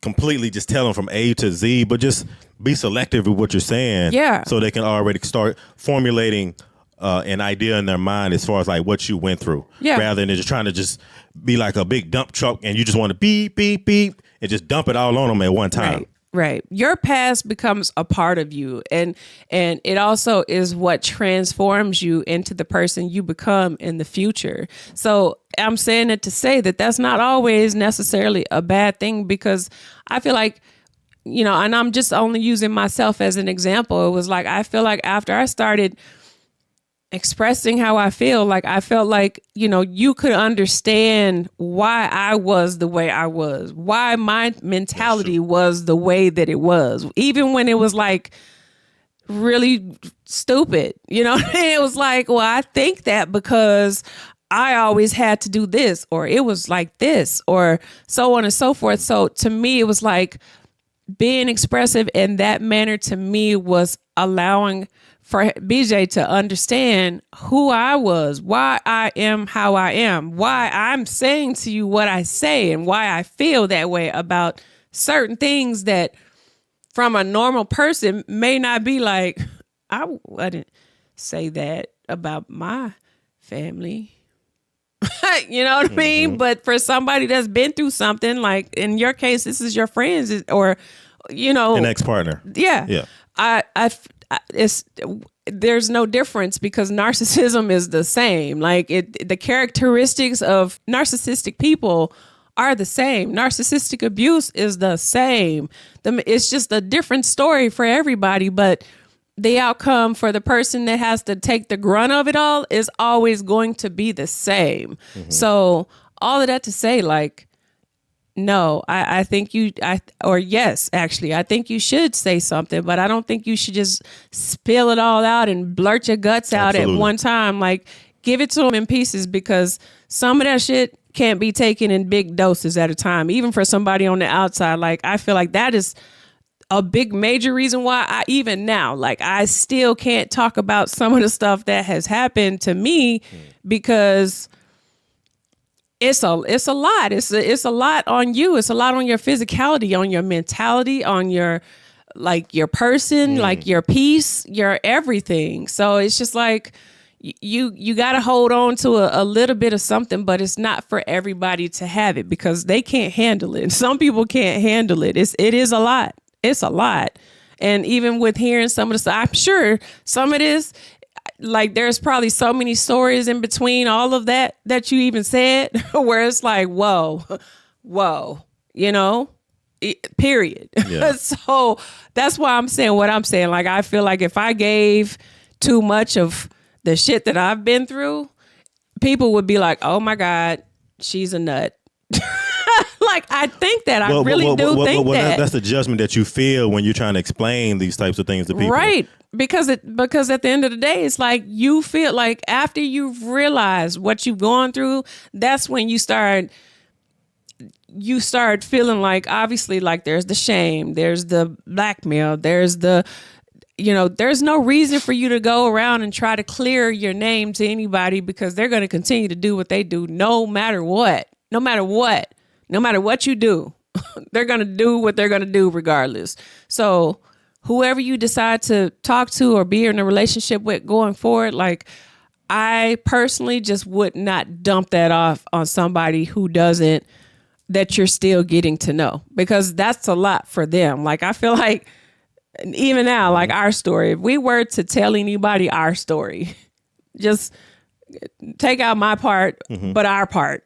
completely just tell them from A to Z, but just be selective with what you're saying. Yeah. So they can already start formulating an idea in their mind as far as like what you went through. Yeah. Rather than just trying to just be like a big dump truck and you just want to beep, beep, beep and just dump it all on them at one time. Right. Your past becomes a part of you, and it also is what transforms you into the person you become in the future. So I'm saying it to say that that's not always necessarily a bad thing, because I feel like, you know, and I'm just only using myself as an example. It was like, I feel like after I started expressing how I feel, like I felt like, you know, you could understand why I was the way I was, why my mentality was the way that it was, even when it was like really stupid, you know. It was like, well, I think that because I always had to do this, or it was like this, or so on and so forth. So to me, it was like being expressive in that manner to me was allowing for BJ to understand who I was, why I am how I am, why I'm saying to you what I say, and why I feel that way about certain things that from a normal person may not be like, I wouldn't say that about my family. You know what I mean? But for somebody that's been through something, like in your case, this is your friends, or, you know, an ex-partner. Yeah. There's no difference, because narcissism is the same. Like the characteristics of narcissistic people are the same. Narcissistic abuse is the same. It's just a different story for everybody, but the outcome for the person that has to take the grunt of it all is always going to be the same. So all of that to say, like, no, I think yes, actually, I think you should say something, but I don't think you should just spill it all out and blurt your guts out at one time. Like, give it to them in pieces, because some of that shit can't be taken in big doses at a time, even for somebody on the outside. Like, I feel like that is a big major reason why even now, like, I still can't talk about some of the stuff that has happened to me, because it's a lot. It's a lot on you. It's a lot on your physicality, on your mentality, on your person, like your peace, your everything. So it's just like you got to hold on to a little bit of something, but it's not for everybody to have it, because they can't handle it. Some people can't handle it. It is a lot. It's a lot. And even with hearing some of the stuff, I'm sure some of this, like, there's probably so many stories in between all of that you even said, where it's like, whoa, you know, period. Yeah. So that's why I'm saying what I'm saying. Like, I feel like if I gave too much of the shit that I've been through, people would be like, oh my God, she's a nut. Like, I think that. I really do think that. That's the judgment that you feel when you're trying to explain these types of things to people. Right. Because at the end of the day, it's like you feel like after you've realized what you've gone through, that's when you start feeling like, obviously, like, there's the shame, there's the blackmail, there's the, you know, there's no reason for you to go around and try to clear your name to anybody, because they're going to continue to do what they do no matter what you do. They're going to do what they're going to do regardless. So whoever you decide to talk to or be in a relationship with going forward, like, I personally just would not dump that off on somebody that you're still getting to know, because that's a lot for them. Like, I feel like even now, like our story, if we were to tell anybody our story, just take out my part, but our part,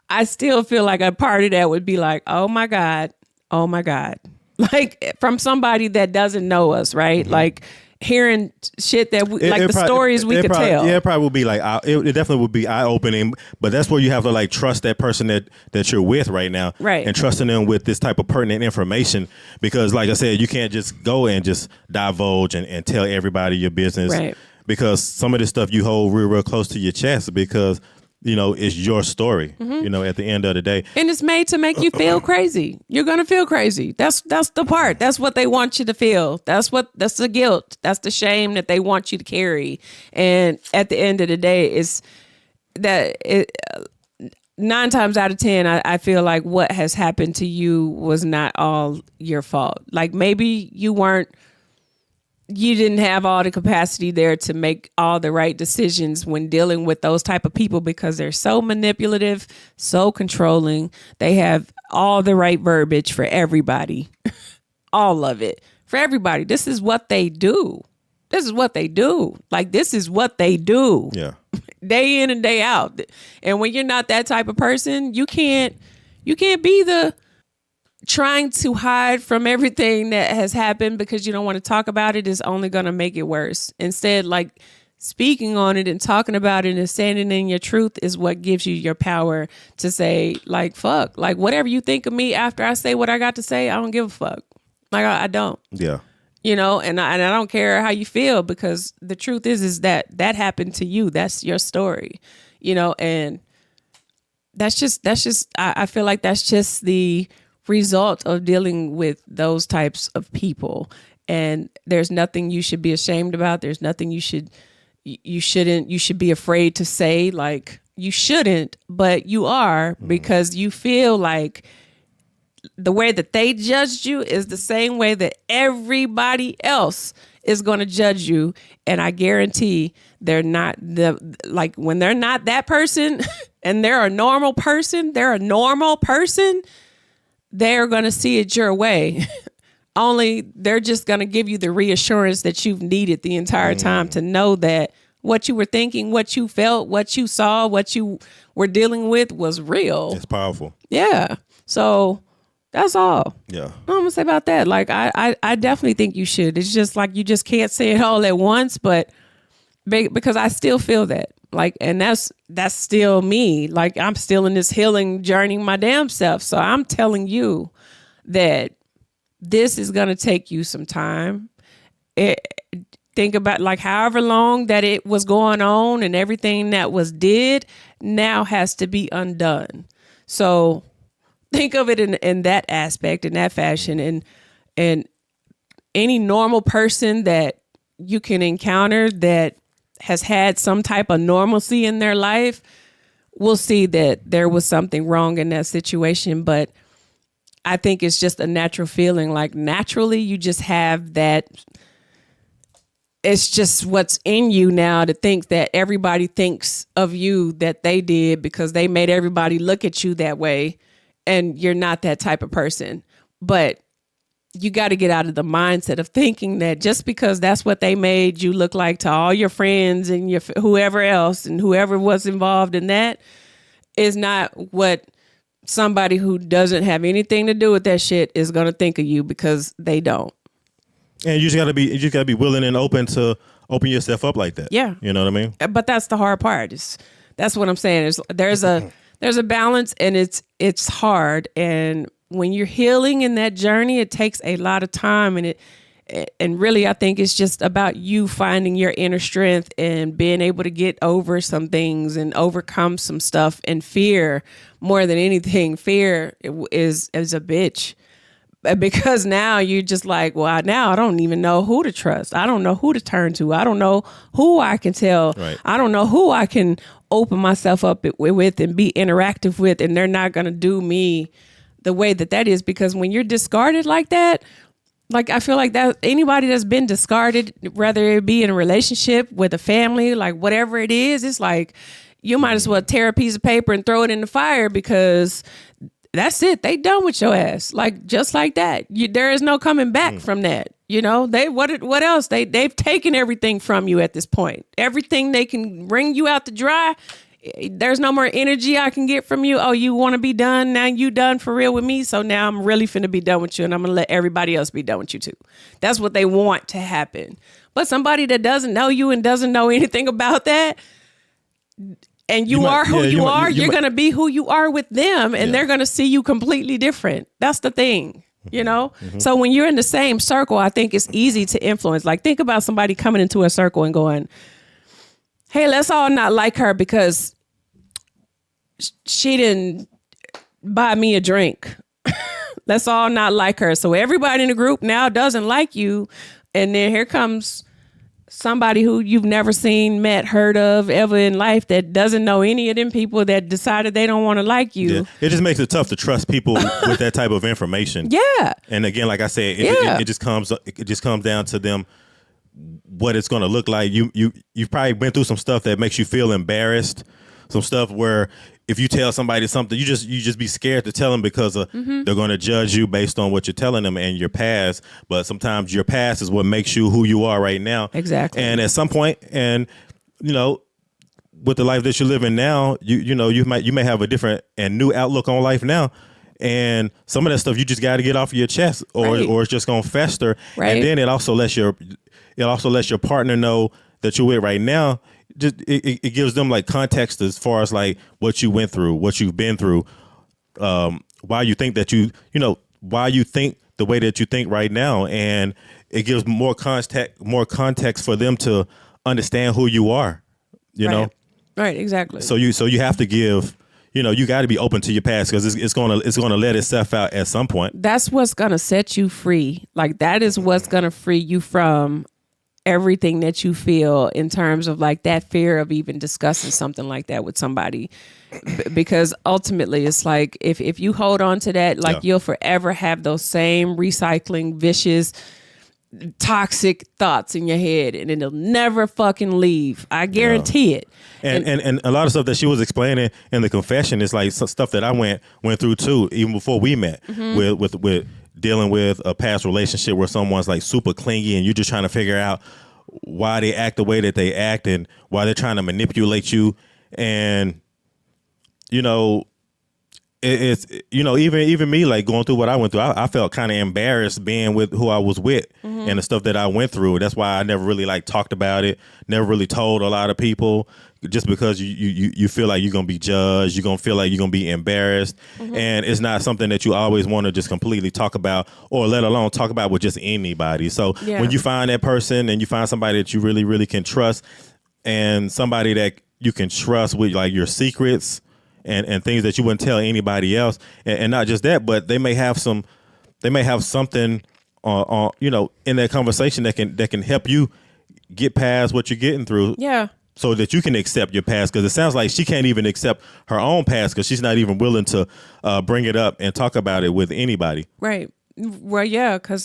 I still feel like a part of that would be like, oh my God. Like, from somebody that doesn't know us, right? Like, hearing shit that we, like It the probably- stories we it could probably- tell. Yeah, it probably would be like it definitely would be eye opening. But that's where you have to like trust that person that you're with right now, Right. And trusting them with this type of pertinent information because, like I said, you can't just go and just divulge and tell everybody your business, Right. Because some of this stuff you hold real close to your chest because it's your story. At the end of the day, And it's made to make you feel crazy. You're gonna feel crazy. That's the part. That's what they want you to feel. That's the guilt. That's the shame that they want you to carry. And at the end of the day, it's that 9 times out of 10, I feel like what has happened to you was not all your fault. Like maybe you didn't have all the capacity there to make all the right decisions when dealing with those type of people because they're so manipulative, so controlling. They have all the right verbiage for everybody, all of it for everybody. This is what they do. This is what they do. Like, this is what they do. yeah. Day in and day out. And when you're not that type of person, you can't be the trying to hide from everything that has happened because you don't want to talk about it is only going to make it worse. Instead, like speaking on it and talking about it and standing in your truth is what gives you your power to say, like, fuck, like whatever you think of me after I say what I got to say, I don't give a fuck. Like, I don't. Yeah. And I don't care how you feel because the truth is that happened to you. That's your story, and that's just, I feel like that's just the result of dealing with those types of people. And there's nothing you should be ashamed about. There's nothing you should be afraid to say. Like, you shouldn't, but you are because you feel like the way that they judged you is the same way that everybody else is going to judge you. And I guarantee they're not when they're not that person and they're a normal person, they're going to see it your way. Only they're just going to give you the reassurance that you've needed the entire time to know that what you were thinking, what you felt, what you saw, what you were dealing with was real. It's powerful. Yeah. So that's all. Yeah. I'm gonna say about that. Like, I definitely think you should. It's just like you just can't say it all at once, but because I still feel that. Like, and that's still me. Like, I'm still in this healing journey my damn self. So I'm telling you that this is gonna take you some time. Think about like however long that it was going on and everything that was did now has to be undone. So think of it in that aspect, in that fashion, and any normal person that you can encounter that has had some type of normalcy in their life will see that there was something wrong in that situation. But I think it's just a natural feeling. Like, naturally, you just have that. It's just what's in you now to think that everybody thinks of you that they did because they made everybody look at you that way. And you're not that type of person. But you got to get out of the mindset of thinking that just because that's what they made you look like to all your friends and your whoever else and whoever was involved in that is not what somebody who doesn't have anything to do with that shit is going to think of you, because they don't. And you just gotta be willing and open to open yourself up like that. Yeah. You know what I mean? But that's the hard part. That's what I'm saying. There's a balance, and it's hard. And when you're healing in that journey, it takes a lot of time, and really, I think it's just about you finding your inner strength and being able to get over some things and overcome some stuff. And fear, more than anything, fear is a bitch. Because now you're just like, well, now I don't even know who to trust. I don't know who to turn to. I don't know who I can tell. Right. I don't know who I can open myself up with and be interactive with, and they're not going to do me the way that is. Because when you're discarded like that, like, I feel like that anybody that's been discarded, whether it be in a relationship with a family, like whatever it is, it's like you might as well tear a piece of paper and throw it in the fire, because that's it. They done with your ass. Like, just like that. There is no coming back from that. What else? They've taken everything from you at this point. Everything they can bring you out to dry. There's no more energy I can get from you. Oh, you want to be done? Now you done for real with me. So now I'm really finna be done with you, and I'm gonna let everybody else be done with you too. That's what they want to happen. But somebody that doesn't know you and doesn't know anything about that, and you are who you are, you're going to be who you are with them, and they're going to see you completely different. That's the thing, you know? So when you're in the same circle, I think it's easy to influence. Like, think about somebody coming into a circle and going, hey, let's all not like her because she didn't buy me a drink. Let's all not like her. So everybody in the group now doesn't like you. And then here comes somebody who you've never seen, met, heard of ever in life that doesn't know any of them people that decided they don't want to like you. Yeah. It just makes it tough to trust people with that type of information. Yeah. And again, like I said, it just comes down to them what it's going to look like. You've probably been through some stuff that makes you feel embarrassed. Some stuff where if you tell somebody something, you just be scared to tell them because they're going to judge you based on what you're telling them and your past. But sometimes your past is what makes you who you are right now. Exactly. And at some point, and you know, with the life that you're living now, you may have a different and new outlook on life now. And some of that stuff you just got to get off of your chest, or it's just going to fester. Right. And then it also lets your partner know that you're with right now. Just it gives them like context as far as like what you went through, what you've been through, why you think that why you think the way that you think right now, and it gives more context for them to understand who you are. You know, right? Exactly. So you have to give. You got to be open to your past because it's gonna let itself out at some point. That's what's gonna set you free. Like that is what's gonna free you from everything that you feel in terms of like that fear of even discussing something like that with somebody. Because ultimately it's like if you hold on to that, like you'll forever have those same recycling, vicious, toxic thoughts in your head, and it'll never fucking leave. I guarantee it. And a lot of stuff that she was explaining in the confession is like some stuff that I went through too, even before we met, with dealing with a past relationship where someone's like super clingy and you're just trying to figure out why they act the way that they act and why they're trying to manipulate you. And, even me, like going through what I went through, I felt kind of embarrassed being with who I was with and the stuff that I went through. That's why I never really like talked about it, never really told a lot of people, just because you feel like you're going to be judged, you're going to feel like you're going to be embarrassed. And it's not something that you always want to just completely talk about, or let alone talk about with just anybody. So when you find that person and you find somebody that you really, really can trust, and somebody that you can trust with like your secrets and things that you wouldn't tell anybody else, and not just that, but they may have something in that conversation that can help you get past what you're getting through. Yeah. So that you can accept your past, because it sounds like she can't even accept her own past because she's not even willing to bring it up and talk about it with anybody. Right. Well, yeah, because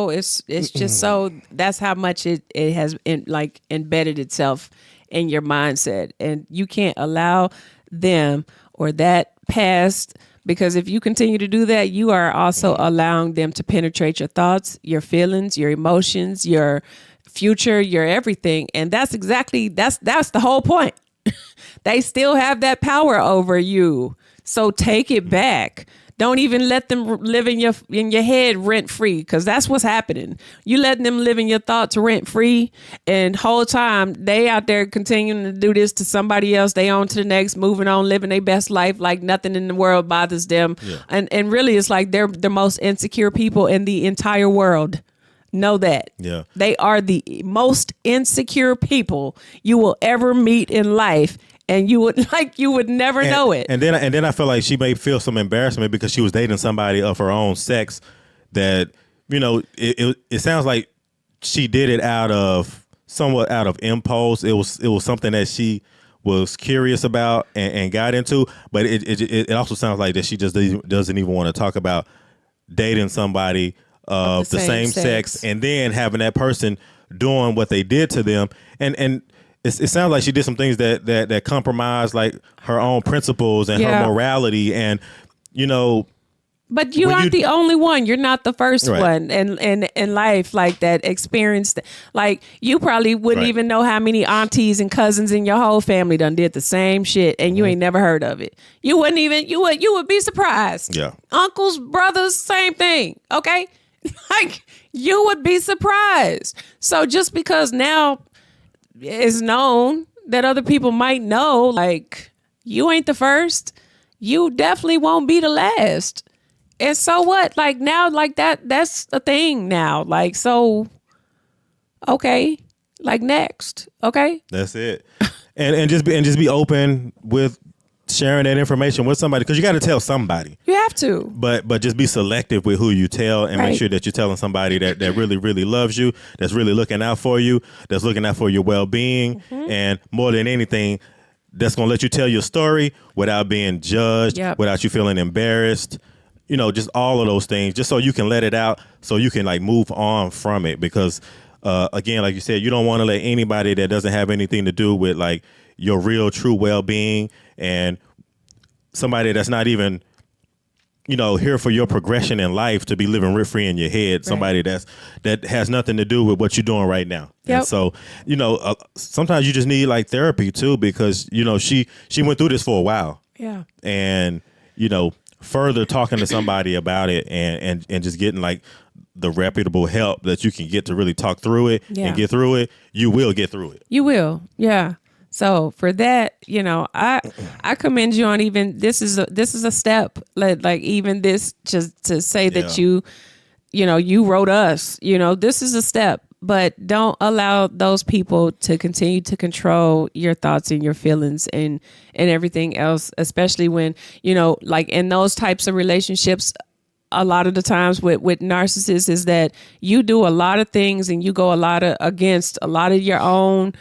it's just so that's how much it has embedded itself in your mindset, and you can't allow them or that past, because if you continue to do that, you are also allowing them to penetrate your thoughts, your feelings, your emotions, your future, your everything. And that's the whole point. They still have that power over you. So take it back. Don't even let them live in your head rent free, because that's what's happening. You letting them live in your thoughts rent free, and whole time they out there continuing to do this to somebody else. They on to the next, moving on, living their best life like nothing in the world bothers them. Yeah. And really, it's like they're the most insecure people in the entire world. Know that. Yeah. They are the most insecure people you will ever meet in life. And you would never know it. And then I feel like she may feel some embarrassment because she was dating somebody of her own sex that, it sounds like she did it somewhat out of impulse. It was something that she was curious about and got into, but it also sounds like that she just doesn't even want to talk about dating somebody of the same sex and then having that person doing what they did to them. And it sounds like she did some things that compromised like her own principles and her morality, and But you aren't the only one. You're not the first one in life like that experienced. Like you probably wouldn't even know how many aunties and cousins in your whole family done did the same shit, and you ain't never heard of it. You wouldn't even you would be surprised. Yeah, uncles, brothers, same thing. Okay, like You would be surprised. So just because now it's known that other people might know, like, you ain't the first, you definitely won't be the last. And so what? Like, now, like, that's a thing now. Like, so, okay, like, next, okay? That's it. And just be open with sharing that information with somebody, because you got to tell somebody. You have to. But just be selective with who you tell, and make sure that you're telling somebody that really, really loves you, that's really looking out for you, that's looking out for your well-being, and more than anything, that's going to let you tell your story without being judged, without you feeling embarrassed, you know, just all of those things, just so you can let it out, so you can like move on from it. Because again, like you said, you don't want to let anybody that doesn't have anything to do with like your real, true well-being, and somebody that's not even, you know, here for your progression in life to be living rent-free in your head. Somebody that has nothing to do with what you're doing right now. And so, you know, sometimes you just need like therapy too, because, you know, she went through this for a while. Yeah. And, you know, further talking to somebody about it and just getting like the reputable help that you can get to really talk through it and get through it, you will get through it. You will. Yeah. So for that, you know, I commend you on even this is a step, like even this, just to say that you know, you wrote us, you know, this is a step, but don't allow those people to continue to control your thoughts and your feelings and everything else, especially when, you know, like in those types of relationships, a lot of the times with narcissists is that you do a lot of things and you go against a lot of your own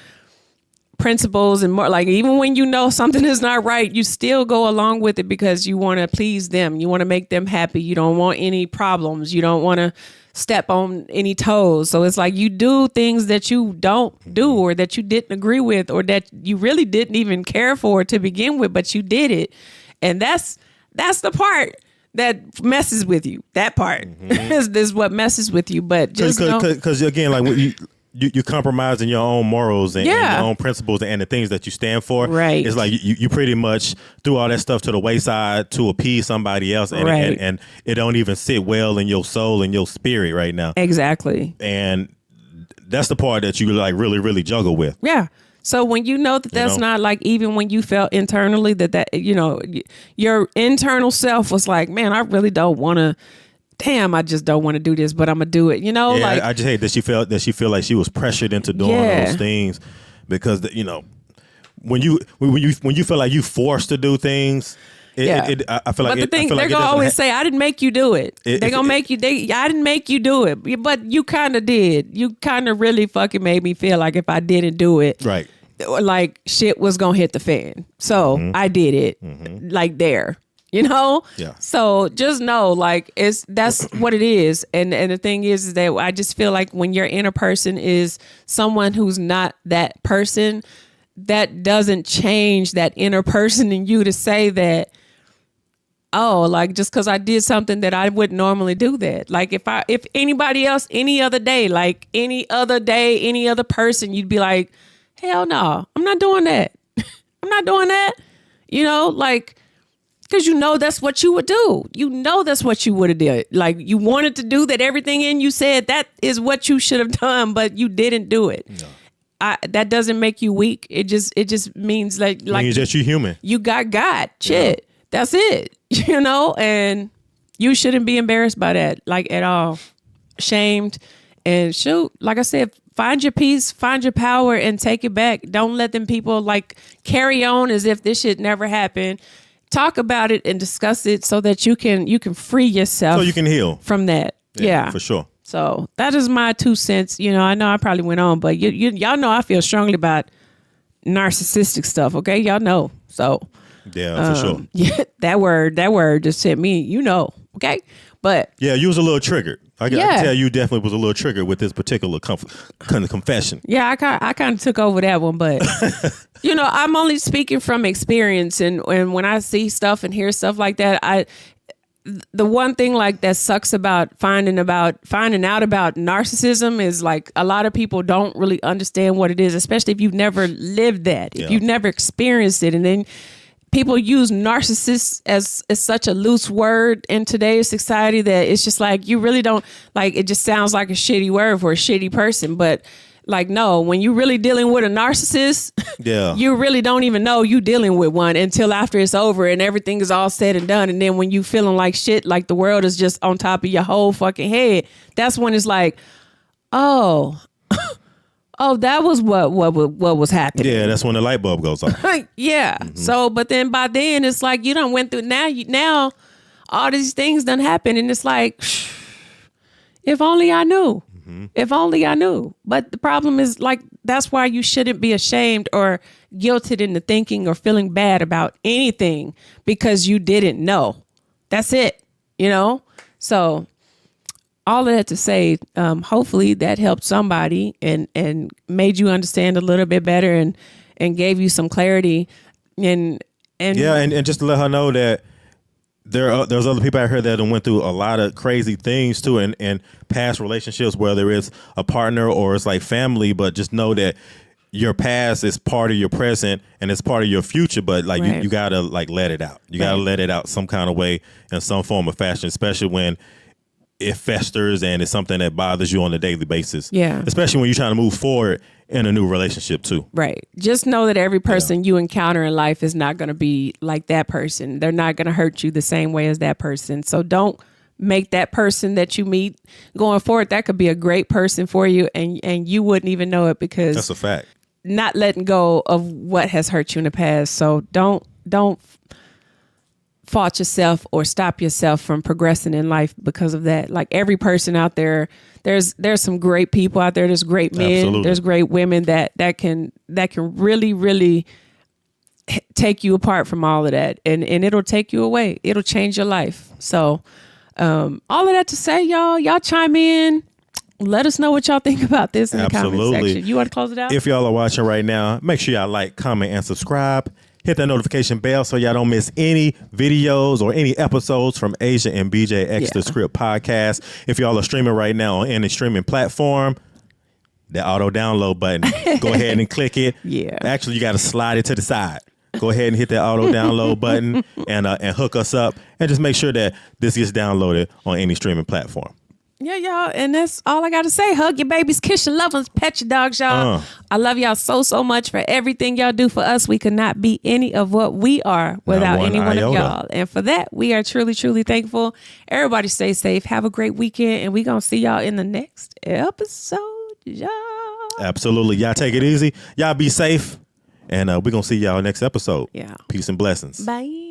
principles, and more, like, even when you know something is not right, you still go along with it because you want to please them. You want to make them happy. You don't want any problems. You don't want to step on any toes. So it's like you do things that you don't do, or that you didn't agree with, or that you really didn't even care for to begin with, but you did it. And that's the part that messes with you. That part is what messes with you. But just because again, like you compromising your own morals and your own principles and the things that you stand for. Right. It's like you pretty much threw all that stuff to the wayside to appease somebody else, and it don't even sit well in your soul and your spirit right now. Exactly. And that's the part that you like really, really juggle with. Yeah. So when you know that that's not like, even when you felt internally that, you know, your internal self was like, man, I really don't want to, damn, I just don't want to do this, but I'm going to do it. You know, like, I just hate that she felt like she was pressured into doing those things, because you know, when you feel like you forced to do things, I feel like. But the thing, they're gonna always say, "I didn't make you do it." They're gonna make you. I didn't make you do it, but you kind of did. You kind of really fucking made me feel like if I didn't do it, right, like shit was gonna hit the fan. So I did it, like there. You know? Yeah. So just know, like, that's what it is. And the thing is that I just feel like when your inner person is someone who's not that person, that doesn't change that inner person in you to say that, oh, like, just because I did something that I wouldn't normally do that. Like, if anybody else, any other day, like any other day, any other person, you'd be like, hell no, I'm not doing that. I'm not doing that. You know, like, because you know that's what you would do. You know that's what you would have did. Like, you wanted to do that, everything in you said that is what you should have done, but you didn't do it. No. That doesn't make you weak. It just means like means that you're human. You got shit. Yeah. That's it. You know, and you shouldn't be embarrassed by that, like, at all. Shamed. And shoot, like I said, find your peace, find your power, and take it back. Don't let them people like carry on as if this shit never happened. Talk about it and discuss it so that you can free yourself. So you can heal from that. Yeah, for sure. So that is my 2 cents. You know, I know I probably went on, but y'all know I feel strongly about narcissistic stuff. Okay, y'all know. So yeah, for sure. Yeah, that word just said me. You know. Okay, but yeah, you was a little triggered. I can tell you definitely was a little triggered with this particular kind of confession. Yeah, I kind of took over that one, but you know, I'm only speaking from experience, and when I see stuff and hear stuff like that, the one thing like that sucks about finding out about narcissism is like a lot of people don't really understand what it is, especially if you've never lived that, if you've never experienced it, and then people use narcissists as such a loose word in today's society that it's just like, you really don't, like, it just sounds like a shitty word for a shitty person. But like, no, when you really dealing with a narcissist, you really don't even know you dealing with one until after it's over and everything is all said and done. And then when you feeling like shit, like the world is just on top of your whole fucking head, that's when it's like, oh, that was what was happening. Yeah, that's when the light bulb goes off. Yeah. Mm-hmm. So, but then by then it's like you done went through. Now all these things done happen, and it's like, if only I knew. Mm-hmm. If only I knew. But the problem is, like, that's why you shouldn't be ashamed or guilted into thinking or feeling bad about anything because you didn't know. That's it. So. All of that to say, hopefully that helped somebody and made you understand a little bit better and gave you some clarity and just to let her know that there's other people out here that went through a lot of crazy things too and past relationships, whether it's a partner or it's like family, but just know that your past is part of your present and it's part of your future, but like you gotta like let it out. You gotta let it out some kind of way in some form of fashion, especially when it festers and it's something that bothers you on a daily basis. Yeah. Especially when you're trying to move forward in a new relationship too. Right. Just know that every person you encounter in life is not going to be like that person. They're not going to hurt you the same way as that person. So don't make that person that you meet going forward. That could be a great person for you and you wouldn't even know it because that's a fact. Not letting go of what has hurt you in the past. So don't fault yourself or stop yourself from progressing in life because of that. Like every person out there, there's some great people out there. There's great men. Absolutely. There's great women that can really, really take you apart from all of that. And it'll take you away. It'll change your life. So all of that to say, y'all chime in. Let us know what y'all think about this in the comment section. You want to close it out? If y'all are watching right now, make sure y'all like, comment, and subscribe. Hit that notification bell so y'all don't miss any videos or any episodes from Asia and BJ X The Script podcast. If y'all are streaming right now on any streaming platform, the auto download button, go ahead and click it. Yeah. Actually, you got to slide it to the side. Go ahead and hit that auto download button and hook us up and just make sure that this gets downloaded on any streaming platform. Yeah, y'all. And that's all I got to say. Hug your babies, kiss your loved ones, pet your dogs, y'all. I love y'all so much for everything y'all do for us. We could not be any of what we are without any one of y'all. And for that, we are truly, truly thankful. Everybody stay safe. Have a great weekend. And we're going to see y'all in the next episode, y'all. Absolutely. Y'all take it easy. Y'all be safe. And we're going to see y'all next episode. Yeah. Peace and blessings. Bye.